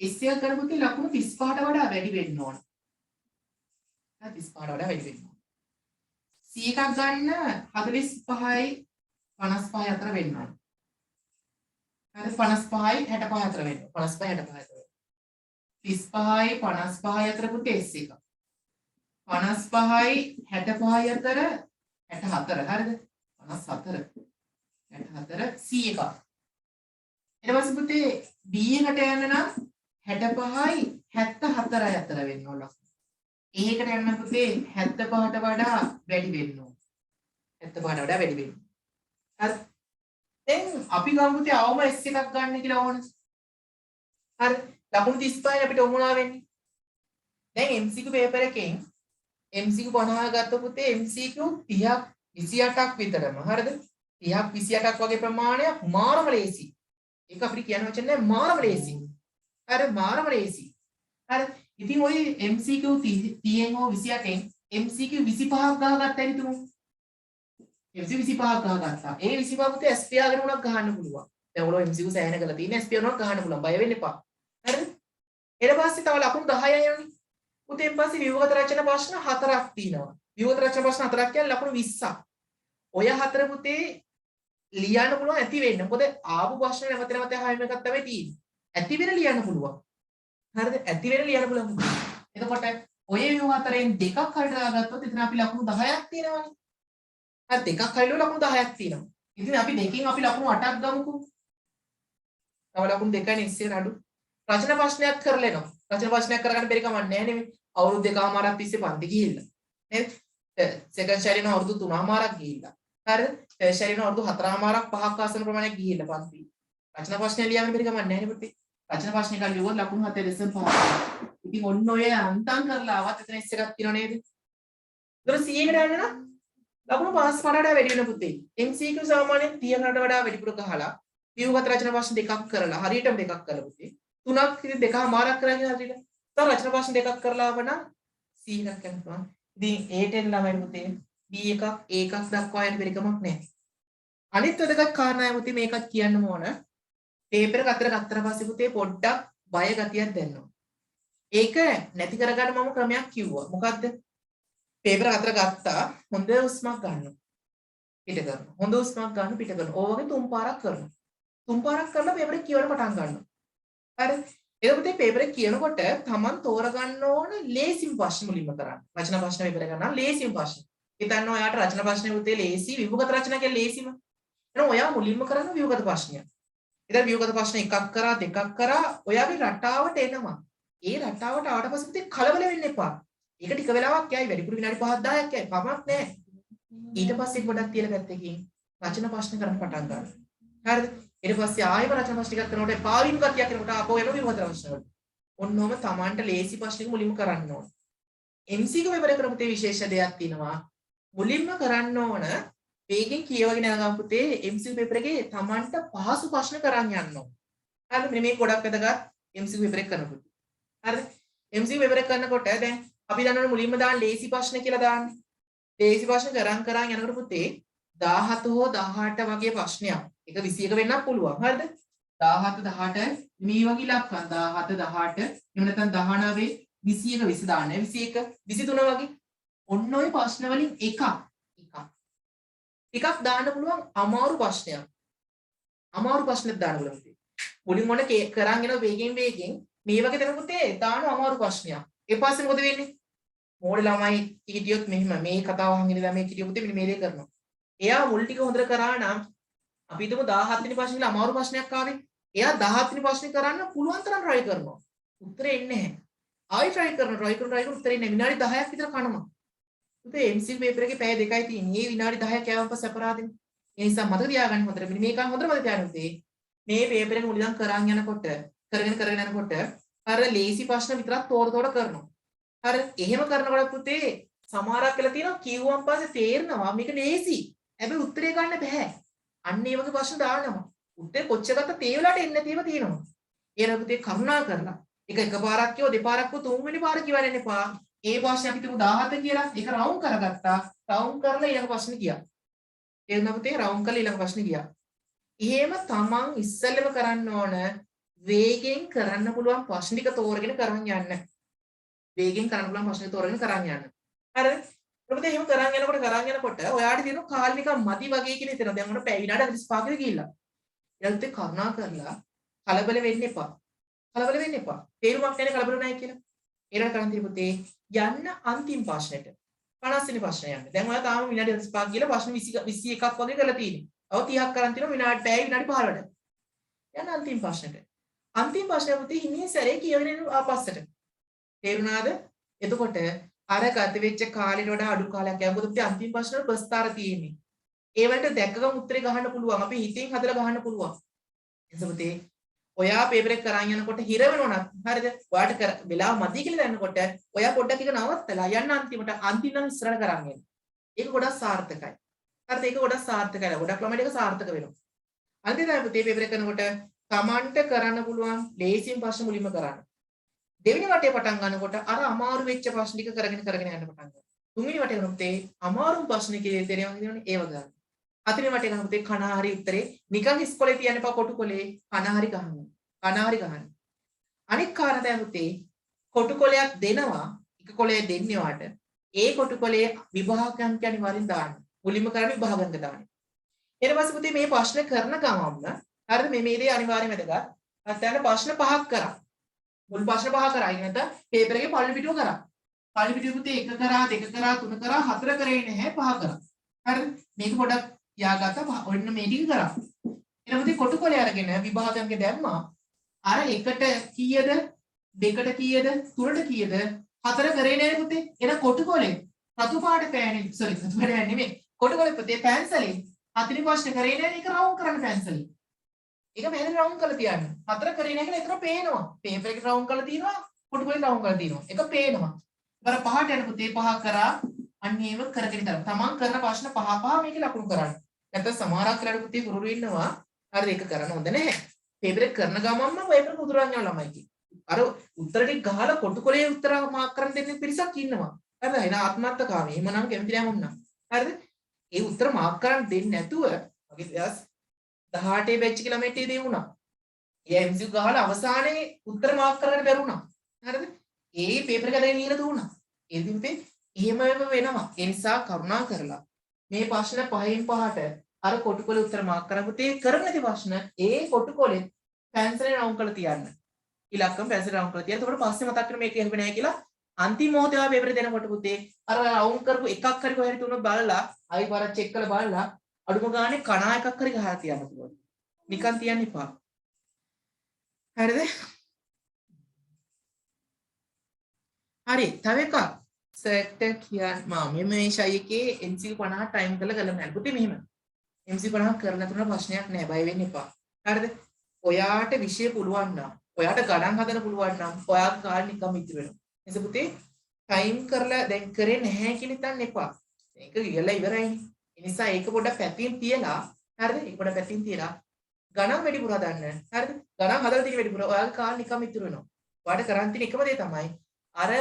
S එකක් ගන්න පුතේ ලකුණු 35ට වඩා වැඩි වෙන්න ඕන. 35ට වඩා වැඩි වෙන්න ඕන. C එකක් ගන්න 45යි 55 අතර වෙන්න ඕන. හරි 55යි 65 අතර වෙන්න. 55 65 අතර. 35යි 55යි අතර පුතේ S එක. 55යි 65යි අතර 64 හරිද? 54 64 C එක. ඊට පස්සේ පුතේ B එකට යන්න නම් 65යි 74යි අතර වෙන්න ඕන. ඒකට යන්න පුතේ 75ට වඩා වැඩි වෙන්න ඕන. 75ට වඩා වැඩි වෙන්න. හරි. දැන් අපි ගමු පුතේ අවම S එකක් ගන්න කියලා ඕන. හරි. ලකුණු 35යි අපිට උමුණා වෙන්නේ. දැන් MCQ පේපර් එකෙන් MCQ 50 ගත්ත පුතේ MCQ 30ක් 28ක් විතරම. හරිද? 30ක් 28ක් වගේ ප්‍රමාණයක් මාරම ලේසි. ඒක අපිට කියන්න වචන නෑ මාරම ලේසි. හරි මාරම ලේසි. හරි. ඉතින් ওই MCQ 30න් හෝ 28න් MCQ 25ක් ගහගත්තා හිතමු. MCQ 25ක් ගහගත්තා. ඒ 25 පුතේ SP ආගෙන උනක් ගහන්න පුළුවන්. දැන් ඔයගොල්ලෝ MCQ සෑහෙන කරලා තියෙන SP උනක් ගහන්න පුළුවන්. බය වෙන්න එපා. හරිද? ඊට පස්සේ තව ලකුණු 10යි යන්නේ. පුතේ ඊට පස්සේ ව්‍යුහගත රචන ප්‍රශ්න 4ක් තියෙනවා. ව්‍යුහගත රචන ප්‍රශ්න 4ක් කියන්නේ ලකුණු 20ක්. ඔය හතර පුතේ ලියන්න පුළුවන් ඇති වෙන්න. මොකද ආපු ප්‍රශ්න නැවත නැවත අහන එකක් තමයි තියෙන්නේ. ඇති වෙන ලියන්න පුළුවන්. හරිද? ඇති වෙන ලියන්න පුළුවන්. එතකොට ඔය ව්‍යුහ හතරෙන් දෙකක් හරියට දාගත්තොත් එතන අපි ලකුණු 10ක් තියෙනවානේ. හරි දෙකක් හරියට ලකුණු 10ක් තියෙනවා. ඉතින් අපි දෙකෙන් අපි ලකුණු 8ක් ගමුකෝ. තව ලකුණු දෙකයි ඉස්සෙන් අඩු. රචන ප්‍රශ්නයක් කරලා එනවා. රචන ප්‍රශ්නයක් කරගන්න බැරි කමක් නැහැ නෙමෙයි. අවුරුදු දෙකමාරක් තිස්සේ පන්ති ගිහිල්ලා. නේද? සෙකන්ඩ් ශරීරන අවුරුදු 3මාරක් ගිහිල්ලා. හරිද? ශරීරන අවුරුදු 4මාරක් 5ක් ආසන ප්‍රමාණයක් ගිහිල්ලා පන්ති. රචන ප්‍රශ්නය ලියන්න බැරි කමක් නැහැ නේ පුතේ. රචන ප්‍රශ්න එකක් ලියුවොත් ලකුණු 7.5. ඉතින් ඔන්න ඔය අන්තම් කරලා ආවත් එතන S එකක් තියෙනව නේද? ඒතර C එකට යන්න නම් ලකුණු 5 වඩා වැඩි වෙන පුතේ. MCQ සාමාන්‍යයෙන් 30කට වඩා වැඩිපුර ගහලා ව්‍යුහගත රචන ප්‍රශ්න දෙකක් කරලා හරියටම දෙකක් කරලා පුතේ. තුනක් ඉතින් දෙකමාරක් කරගෙන හරියට. තව රචන ප්‍රශ්න දෙකක් කරලා ආවනම් C එකක් යන්න පුළුවන්. ඉතින් A10 ළමයි පුතේ B එකක් A එකක් දක්වා යන්න බැරි කමක් නැහැ. අනිත් වැදගත් කාරණාව පුතේ මේකත් කියන්නම ඕන. පේපර් එක අතර ගත්තට පස්සේ පුතේ පොඩ්ඩක් බය ගතියක් දැනෙනවා. ඒක නැති කරගන්න මම ක්‍රමයක් කිව්වා. මොකද්ද? පේපර් අතර ගත්තා හොඳ උස්මක් ගන්නවා. පිට කරනවා. හොඳ උස්මක් ගන්න පිට කරනවා. ඕ වගේ තුන් පාරක් කරනවා. තුන් පාරක් කරලා පේපර් එක කියවන්න පටන් ගන්නවා. හරි. ඒක පුතේ පේපර් එක කියනකොට Taman තෝරගන්න ඕන ලේසිම ප්‍රශ්න මුලින්ම කරන්න. රචනා ප්‍රශ්න පේපර් එක ගන්නවා ලේසිම ප්‍රශ්න. හිතන්න ඔයාට රචනා ප්‍රශ්නේ පුතේ ලේසි විභගත රචනා කියන්නේ ලේසිම. එහෙනම් ඔයා මුලින්ම කරන්න විභගත ප්‍රශ්නය. ඉතින් විභගත ප්‍රශ්න එකක් කරා දෙකක් කරා ඔයාගේ රටාවට එනවා. ඒ රටාවට ආවට පස්සේ පුතේ කලබල වෙන්න එපා. ඒක ටික වෙලාවක් යයි වැඩිපුර විනාඩි 5ක් 10ක් යයි කමක් නැහැ. ඊට පස්සේ ගොඩක් තියලා පැත්තකින් රචනා ප්‍රශ්න කරන්න පටන් ගන්න. හරිද? ඊට පස්සේ ආයෙම රචනා ප්‍රශ්න ටිකක් කරනකොට පාවින් ගතියක් කරනකොට ආපහු යනවා විභගත ප්‍රශ්න වලට. ඔන්නෝම Tamanට ලේසි ප්‍රශ්නික මුලින්ම කරන්න ඕන. MCQ පේපර් එක කරපුතේ විශේෂ දෙයක් තියෙනවා. මුලින්ම කරන්න ඕන වේගෙන් කියවගෙන යනවා පුතේ MCQ පේපර් එකේ Tamanට පහසු ප්‍රශ්න කරන් යන්න ඕන. හරිද? මෙන්න මේ ගොඩක් වැදගත් MCQ පේපර් එක කරනකොට. හරිද? MCQ පේපර් එක කරනකොට දැන් අපි දන්නවනේ මුලින්ම දාන්න ලේසි ප්‍රශ්න කියලා දාන්නේ. ලේසි ප්‍රශ්න කරන් යනකොට පුතේ 17 හෝ 18 වගේ ප්‍රශ්නයක්. ඒක 21 වෙන්නත් පුළුවන්. හරිද? 17 18 මේ වගේ ඉලක්කම් 17 18 එහෙම නැත්නම් 19 21 20 දාන්න 21 23 වගේ. ඔන්න ඔය ප්‍රශ්න වලින් එකක් දාන්න පුළුවන් අමාරු ප්‍රශ්නයක්. අමාරු ප්‍රශ්නෙත් දාන්න පුළුවන්. මුලින් මොන කරන් යන වේගෙන් මේ වගේ දෙන පුතේ දාන අමාරු ප්‍රශ්නයක්. ඒ පස්සේ මොකද වෙන්නේ? මෝඩ ළමයි හිටියොත් මෙහෙම මේ කතාව අහගෙන ඉඳලා මේ හිටියොත් පුතේ මෙන්න මේ දේ කරනවා. එයා මුල් ටික හොඳට කරා නම් අපි හිතමු 17 වෙනි ප්‍රශ්නේ කියලා අමාරු ප්‍රශ්නයක් ආවේ. එයා 17 වෙනි ප්‍රශ්නේ කරන්න පුළුවන් තරම් try කරනවා. උත්තරේ එන්නේ නැහැ. ආයි try කරන උත්තරේ එන්නේ විනාඩි 10ක් විතර කනවා. පුතේ MCQ පේපර් එකේ පැය දෙකයි තියෙන්නේ. මේ විනාඩි 10ක් යවම පස්සේ අපරාධෙනේ. ඒ නිසා මතක තියාගන්න හොඳට. මෙන්න මේක හොඳට මතක තියාගන්න පුතේ. මේ පේපර් එක මුලින්ම කරන් යනකොට කරගෙන යනකොට අර ලේසි ප්‍රශ්න විතරක් තෝර කරනවා. හරි එහෙම කරනකොට පුතේ සමහරක් වෙලා තියෙනවා කිව්වන් පස්සේ තේරෙනවා මේක ලේසි. හැබැයි උත්තරේ ගන්න බෑ. අන්න ඒ වගේ ප්‍රශ්න දානවා. උත්තර කොච්චර ගත්ත තේ වෙලාවට එන්නේ නැතිව තියෙනවා. ඒන පුතේ කරුණා කරලා එකපාරක් කියව දෙපාරක් කියව තුන්වෙනි පාර කියවන්න එපා. ඒ ප්‍රශ්නේ අපි තුමු 17 කියලා ඒක රවුන්ඩ් කරගත්තා. රවුන්ඩ් කරලා ඊළඟ ප්‍රශ්නේ ගියා. තේරුණා පුතේ රවුන්ඩ් කරලා ඊළඟ ප්‍රශ්නේ ගියා. එහෙම තමන් ඉස්සෙල්ලම කරන්න ඕන වේගෙන් කරන්න පුළුවන් ප්‍රශ්න ටික තෝරගෙන කරන් යන්න. වේගෙන් කරන්න පුළුවන් ප්‍රශ්න තෝරගෙන කරන් යන්න. හරිද? මොකද එහෙම කරන් යනකොට ඔයාට තියෙන කාල නිකන් මදි වගේ කියලා හිතෙනවා. දැන් මොන පැය විනාඩි 45 කට ගිහිල්ලා. ඊළඟට කරුණා කරලා කලබල වෙන්න එපා. තේරුමක් නැහැ කලබල නැහැ කියලා. ඒකට කරන් තියෙන්නේ පුතේ යන්න අන්තිම ප්‍රශ්නෙට. 50 වෙනි ප්‍රශ්නේ යන්න. දැන් ඔයා තාම විනාඩි 25 කියලා ප්‍රශ්න 21ක් වගේ කරලා තියෙන්නේ. තව 30ක් කරන් තියෙනවා පැය විනාඩි 15කට. යන්න අන්තිම ප්‍රශ්නෙට. අන්තිම ප්‍රශ්නේ පුතේ හිමින් සැරේ කියවගෙන ආපස්සට. තේරුණාද? එතකොට අර ගත වෙච්ච කාලෙට වඩා අඩු කාලයක් යනකොට පුතේ අන්තිම ප්‍රශ්න වල ප්‍රස්තාර තියෙන්නේ. ඒවට දැක්කම උත්තරේ ගහන්න පුළුවන්. අපි හිතින් හදලා ගහන්න පුළුවන්. එතකොට පුතේ ඔයා පේපර් එක කරන් යනකොට හිර වෙනවනත් හරිද? ඔයාට වෙලාව මදි කියලා දැනනකොට ඔයා පොඩ්ඩක් එක නවත්තලා යන්න අන්තිම නම් ඉස්සරහට කරන් යන්න. ඒක ගොඩක් සාර්ථකයි. හරිද? ඒක ගොඩක් සාර්ථකයි. ගොඩක් ළමයිට ඒක සාර්ථක වෙනවා. අන්තිම තමයි පුතේ පේපර් එක කරනකොට තමන්ට කරන්න පුළුවන් ලේසියෙන් ප්‍රශ්න මුලින්ම කරන්න. දෙවෙනි වටේ පටන් ගන්නකොට අර අමාරු වෙච්ච ප්‍රශ්න ටික කරගෙන යන්න පටන් ගන්නවා. තුන්වෙනි වටේ කරනකොට අමාරු ප්‍රශ්න කීයේ දෙනවා කියනවනේ ඒව ගන්න. හතරවෙනි වටේ කරනකොට කණහරි උත්තරේ නිකන් ඉස්කෝලේ තියන්න එපා කොටු කොලේ කණහරි ගහන්න. කණහරි ගහන්න. අනික් කාරණා තමයි පුතේ කොටු කොලයක් දෙනවා එක කොලේ දෙන්නේ වාට ඒ කොටු කොලේ විභාගයන් කියන්නේ වරින් දාන්න. මුලින්ම කරන්නේ විභාගංක දාන්න. ඊට පස්සේ පුතේ මේ ප්‍රශ්න කරන ගමන්ම හරිද මේ දේ අනිවාර්යයෙන්ම වැදගත්. අත්‍යවශ්‍ය ප්‍රශ්න පහක් කරා. මුල් ප්‍රශ්න පහ කරා. ඊ නැත්නම් පේපර් එකේ පළවෙනි පිටුව කරා. පළවෙනි පිටුව පුතේ 1 කරා 2 කරා 3 කරා 4 කරේ නැහැ 5 කරා. හරිද? මේක පොඩක් යාගත්තා ඔන්න මේ ටික කරා. ඊට පස්සේ කොටු කොලේ අරගෙන විභාගංක දැම්මා. අර 1ට කීයද 2ට කීයද 3ට කීයද 4 කරේ නැහැ පුතේ. එන කොටු කොලේ රතු පාට පෑනේ රතු පාට නෙමෙයි. කොටු කොලේ පුතේ පැන්සලෙන් හතරේ ප්‍රශ්න කරේ නැහැ ඒක රවුම් කරන්න පැන්සලෙන්. ඒක මෙහෙම රවුම් කරලා තියන්න. 4 කරේ නැහැ කියලා ඒතර පේනවා. පේපර් එක රවුම් කරලා තියෙනවා, කොටු කොලේ රවුම් කරලා තියෙනවා. ඒක පේනවා. ඊපර පහට යන පුතේ පහ කරා අන්න ඒව කරගෙන ඉතර. තමන් කරන ප්‍රශ්න පහ මේකේ ලකුණු කරන්න. නැත්නම් සමහරක් වෙලාවට පුතේ ගුරුවරු ඉන්නවා. හරිද ඒක කරන්න හොඳ නැහැ. පේපර් එක කරන ගමන්ම පේපර් එක උදුරන් යන ළමයි කි. අර උත්තර ටික ගහලා කොටු කොලේ උත්තර මාක් කරන් දෙන්න පිරිසක් ඉන්නවා. හරිද? එන ආත්මార్థකාමී. එහෙම නම් කැමති නෑ මොන්නා. හරිද? ඒ උත්තර මාක් කරන් දෙන්නේ නැතුව වගේ 18 බැච් එක ළමයිට ඒ දේ වුණා. ඒ MCQ ගහලා අවසානයේ උත්තර මාක් කරගන්න බැරුණා. හරිද? ඒ පේපර් එක අරගෙන ඊළ දුන්නා. ඒ දින්පේ එහෙම වෙනවා. ඒ නිසා කරුණා කරලා මේ ප්‍රශ්න පහෙන් පහට අර කොටු කොලේ උත්තර මාක් කරගත්තේ කරගෙන නැති ප්‍රශ්න ඒ කොටු කොලේ පැන්සලෙන් රවුම් කරලා තියන්න. ඉලක්කම් පැන්සලෙන් රවුම් කරලා තියන්න. එතකොට පස්සේ මතක් කරගෙන මේක එහෙම නැහැ කියලා අන්තිම මොහොතේ ආ පේපර් දෙනකොට පුතේ අර රවුම් කරපු එකක් හරි කොහරි තුන බලලා ආයි පාරක් චෙක් කරලා බලලා අඩුම ගානේ කණා එකක් හරි ගහලා තියන්න පුළුවන්. නිකන් තියන්න එපා. හරිද? හරි. තව එකක්. සර්ට් කියන්නේ මේ ශායකේ MCQ 50 ටයිම් කරලා ගලම යන්න. පුතේ මෙහෙම. MCQ 50 කරලා තුන ප්‍රශ්නයක් නෑ. බය වෙන්න එපා. හරිද? ඔයාට විෂය පුළුවන් නම්, ඔයාට ගණන් හදන්න පුළුවන් නම්, ඔයාගේ කාලේ නිකම් ඉතුරු වෙනවා. එනිසා පුතේ ටයිම් කරලා දැන් කරේ නැහැ කියලා හිතන්න එපා. ඒක ඉවරලා ඉවරයිනේ. ඒ නිසා ඒක පොඩ්ඩක් පැතින් තියලා හරිද? ඒක පොඩ්ඩක් පැතින් තියලා ගණන් වැඩිපුර හදන්න. හරිද? ගණන් හදලා තියෙන වැඩිපුර ඔයාගේ කාලේ නිකම් ඉතුරු වෙනවා. ඔයාට කරන් තියෙන එකම දේ තමයි අර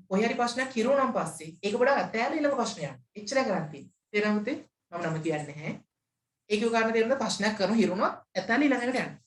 කොහේ හරි ප්‍රශ්නයක් හිරුණාන් පස්සේ ඒක පොඩ්ඩක් අතෑරලා ඊළඟ ප්‍රශ්නයක්. එච්චරයි කරන් තියෙන්නේ. තේරුණාද පුතේ? මම නම කියන්නේ නැහැ. ඒකේ කාරණා තේරුණා ප්‍රශ්නයක් කරන හිරුණා ඇතැලි ළඟට යන්න.